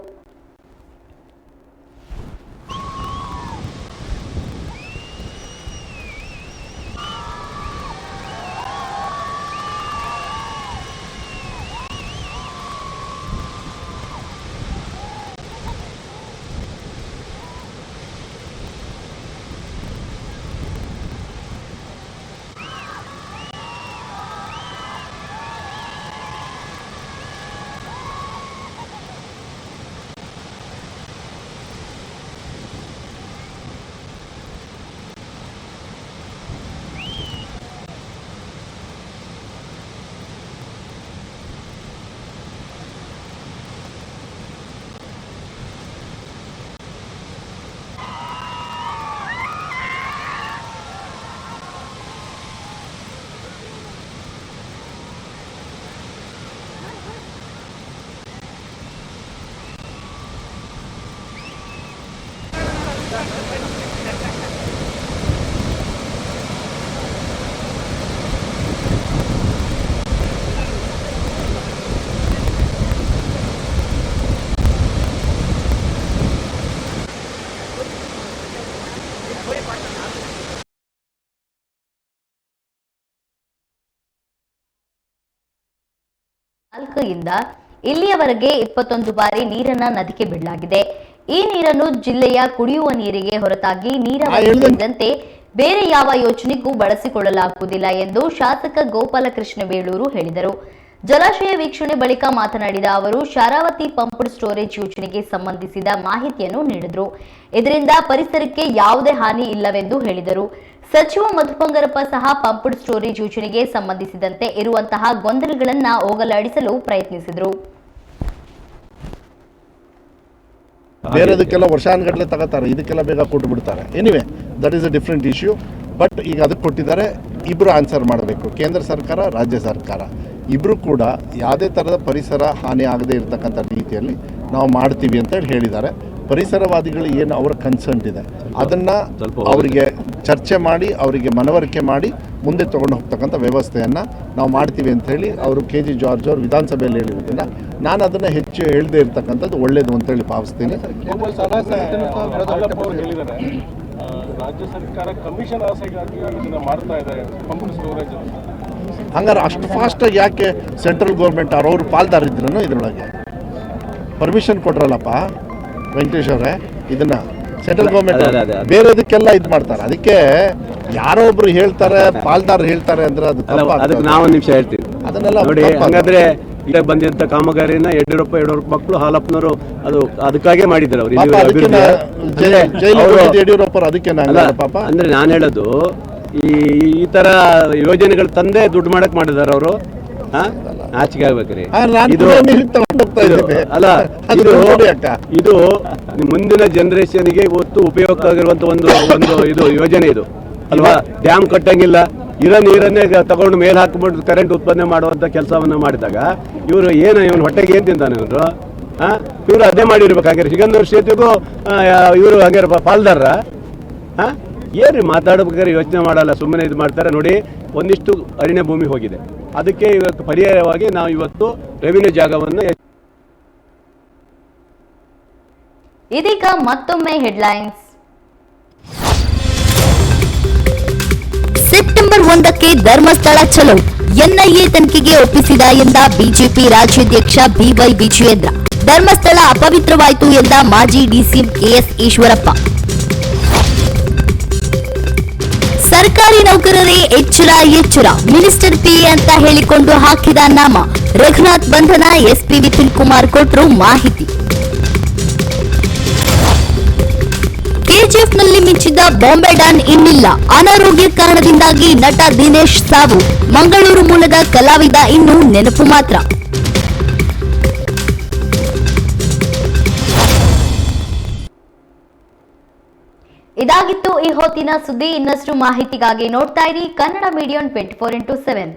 ಯಿಂದ ಇಲ್ಲಿಯವರೆಗೆ 21 ಬಾರಿ ನೀರನ್ನ ನದಿಗೆ ಬಿಡಲಾಗಿದೆ. ಈ ನೀರನ್ನು ಜಿಲ್ಲೆಯ ಕುಡಿಯುವ ನೀರಿಗೆ ಹೊರತಾಗಿ ನೀರಾವರಿ ಸೇರಿದಂತೆ ಬೇರೆ ಯಾವ ಯೋಜನೆಗೂ ಬಳಸಿಕೊಳ್ಳಲಾಗುವುದಿಲ್ಲ ಎಂದು ಶಾಸಕ ಗೋಪಾಲಕೃಷ್ಣ ಬೇಳೂರು ಹೇಳಿದರು. ಜಲಾಶಯ ವೀಕ್ಷಣೆ ಬಳಿಕ ಮಾತನಾಡಿದ ಅವರು, ಶರಾವತಿ ಪಂಪ್ಡ್ ಸ್ಟೋರೇಜ್ ಯೋಜನೆಗೆ ಸಂಬಂಧಿಸಿದ ಮಾಹಿತಿಯನ್ನು ನೀಡಿದರು. ಇದರಿಂದ ಪರಿಸರಕ್ಕೆ ಯಾವುದೇ ಹಾನಿ ಇಲ್ಲವೆಂದು ಹೇಳಿದರು. ಸಚಿವ ಮಧುಪಂಗರಪ್ಪ ಸಹ ಪಂಪ್ಡ್ ಸ್ಟೋರೇಜ್ ಯೋಜನೆಗೆ ಸಂಬಂಧಿಸಿದಂತೆ ಇರುವಂತಹ ಗೊಂದಲಗಳನ್ನು ಹೋಗಲಾಡಿಸಲು ಪ್ರಯತ್ನಿಸಿದರು. ಬೇರೆದಕ್ಕೆಲ್ಲ ವರ್ಷಾನುಗಟ್ಟಲೆ ತಗೋತಾರೆ, ಇದಕ್ಕೆಲ್ಲ ಬೇಗ ಕೊಟ್ಟು ಬಿಡ್ತಾರೆ. Anyway that is a different issue. But ಈಗ ಅದಕ್ಕೆ ಕೊಟ್ಟಿದ್ದಾರೆ, ಇಬ್ಬರು ಆನ್ಸರ್ ಮಾಡಬೇಕು, ಕೇಂದ್ರ ಸರ್ಕಾರ, ರಾಜ್ಯ ಸರ್ಕಾರ ಇಬ್ಬರು ಕೂಡ ಯಾವುದೇ ಥರದ ಪರಿಸರ ಹಾನಿ ಆಗದೇ ಇರತಕ್ಕಂಥ ರೀತಿಯಲ್ಲಿ ನಾವು ಮಾಡ್ತೀವಿ ಅಂತ ಹೇಳಿದ್ದಾರೆ. ಪರಿಸರವಾದಿಗಳು ಏನು ಅವರ ಕನ್ಸರ್ನ್ ಇದೆ ಅದನ್ನು ಅವರಿಗೆ ಚರ್ಚೆ ಮಾಡಿ, ಅವರಿಗೆ ಮನವರಿಕೆ ಮಾಡಿ ಮುಂದೆ ತೊಗೊಂಡು ಹೋಗ್ತಕ್ಕಂಥ ವ್ಯವಸ್ಥೆಯನ್ನು ನಾವು ಮಾಡ್ತೀವಿ ಅಂತ ಹೇಳಿ ಅವರು KG ಜಾರ್ಜ್ ಅವರು ವಿಧಾನಸಭೆಯಲ್ಲಿ ಹೇಳಿರೋದ್ರಿಂದ ನಾನು ಅದನ್ನು ಹೆಚ್ಚು ಹೇಳದೇ ಇರತಕ್ಕಂಥದ್ದು ಒಳ್ಳೆಯದು ಅಂತೇಳಿ ಭಾವಿಸ್ತೀನಿ. ರಾಜ್ಯ ಸರ್ಕಾರ ಕಮಿಷನ್ ಆಸೆಗಾಗಿ ಇದನ್ನ ಮಾಡ್ತಾ ಇದೆ ಪಂಪ್ ಸ್ಟೋರೇಜ್. ಹಂಗಾರೆ ಅಷ್ಟು ಫಾಸ್ಟಾಗಿ ಯಾಕೆ ಸೆಂಟ್ರಲ್ ಗೌರ್ಮೆಂಟ್ ಅವ್ರವ್ರು ಪಾಲ್ದಾರಿದ್ರೂ ಇದರೊಳಗೆ ಪರ್ಮಿಷನ್ ಕೊಟ್ರಲ್ಲಪ್ಪ ವೆಂಕಟೇಶ್ ಅವರೇ, ಇದನ್ನ ಸೆಂಟ್ರಲ್ ಗೌರ್ಮೆಂಟ್ ಬೇರೆದಕ್ಕೆಲ್ಲ ಇದು ಮಾಡ್ತಾರೆ. ಅದಕ್ಕೆ ಯಾರೋ ಒಬ್ರು ಹೇಳ್ತಾರೆ, ಪಾಲ್ದಾರ್ ಹೇಳ್ತಾರೆ ಅಂದ್ರೆ ಅದು ನಾವೊಂದು ನಿಮಿಷ ಹೇಳ್ತೀವಿ ಅದನ್ನೆಲ್ಲ ನೋಡಿ. ಹಂಗಾದ್ರೆ ಈಗ ಬಂದಿದ್ದ ಕಾಮಗಾರಿನ ಯಡಿಯೂರಪ್ಪ ಮಕ್ಕಳು ಹಾಲಪ್ಪನವರು ಅದು ಅದಕ್ಕಾಗೆ ಮಾಡಿದ್ರು ಅವರು. ಯಡಿಯೂರಪ್ಪ ಅದಕ್ಕೆ ಅಂದ್ರೆ ನಾನು ಹೇಳೋದು ಈ ತರ ಯೋಜನೆಗಳು ತಂದೆ ದುಡ್ಡು ಮಾಡಕ್ ಮಾಡಿದಾರ ಅವರು. ನಾಚಿಕೆ ಆಗ್ಬೇಕ್ರಿ ಇದು. ಅಲ್ಲ, ಇದು ಮುಂದಿನ ಜನರೇಷನ್ಗೆ ಇವತ್ತು ಉಪಯೋಗವಾಗಿರುವಂತ ಒಂದು ಇದು ಯೋಜನೆ ಇದು ಅಲ್ವಾ. ಡ್ಯಾಮ್ ಕಟ್ಟಂಗಿಲ್ಲ, ಇರೋ ನೀರನ್ನೇ ತಗೊಂಡು ಮೇಲೆ ಹಾಕ್ಬಿಟ್ಟು ಕರೆಂಟ್ ಉತ್ಪಾದನೆ ಮಾಡುವಂತ ಕೆಲಸವನ್ನ ಮಾಡಿದಾಗ ಇವರು ಇವನು ಹೊಟ್ಟೆಗೆ ಏನ್ ತಿಂತಾನೆ ಇವರು ಅದೇ ಮಾಡಿರ್ಬೇಕಾಗಿರೋ. ಸಿಗಂದೂರು ಸೇತುವೆಗೂ ಇವರು ಹಂಗಾರೆ ಪಾಲ್ದಾರ ಏನ್ರಿ ಮಾತಾಡ್ಬೇಕಾದ್ರೆ ಯೋಚನೆ ಮಾಡಲ್ಲ, ಸುಮ್ಮನೆ ಇದು ಮಾಡ್ತಾರೆ. ನೋಡಿ, ಒಂದಿಷ್ಟು ಅರಣ್ಯ ಭೂಮಿ ಹೋಗಿದೆ, ಅದಕ್ಕೆ ಇವತ್ತು ಪರ್ಯಾಯವಾಗಿ ನಾವು ಇವತ್ತು ರೆವಿನ್ಯೂ ಜಾಗವನ್ನು. ಇದೀಗ ಮತ್ತೊಮ್ಮೆ ಹೆಡ್ಲೈನ್ಸ್. ಸೆಪ್ಟೆಂಬರ್ 1ಕ್ಕೆ ಧರ್ಮಸ್ಥಳ ಚಲೋ, ಎನ್ಐಎ ತನಿಖೆಗೆ ಒಪ್ಪಿಸಿದ ಎಂದ ಬಿಜೆಪಿ ರಾಜ್ಯಾಧ್ಯಕ್ಷ BY ವಿಜಯೇಂದ್ರ. ಧರ್ಮಸ್ಥಳ ಅಪವಿತ್ರವಾಯಿತು ಎಂದ ಮಾಜಿ ಡಿಸಿಎಂ KS ಈಶ್ವರಪ್ಪ. ಸರ್ಕಾರಿ ನೌಕರರೇ ಎಚ್ಚರ ಎಚ್ಚರ, ಮಿನಿಸ್ಟರ್ ಪಿ ಅಂತ ಹೇಳಿಕೊಂಡು ಹಾಕಿದ ನಾಮ. ರಘುನಾಥ್ ಬಂಧನ, ಎಸ್ಪಿ ವಿಪಿನ್ ಕುಮಾರ್ ಕೊಟ್ಟರು ಮಾಹಿತಿ. ಕೆಜಿಎಫ್ನಲ್ಲಿ ಮಿಂಚಿದ್ದ ಬಾಂಬೆ ಡಾನ್ ಇನ್ನಿಲ್ಲ, ಅನಾರೋಗ್ಯ ಕಾರಣದಿಂದಾಗಿ ನಟ ದಿನೇಶ್ ಸಾವು. ಮಂಗಳೂರು ಮೂಲದ ಕಲಾವಿದ ಇನ್ನೂ ನೆನಪು ಮಾತ್ರ. ಇದಾಗಿತ್ತು ಈ ಹೊತ್ತಿನ ಸುದ್ದಿ. ಇನ್ನಷ್ಟು ಮಾಹಿತಿಗಾಗಿ ನೋಡ್ತಾ ಇರಿ ಕನ್ನಡ ಮೀಡಿಯಂ 24/7.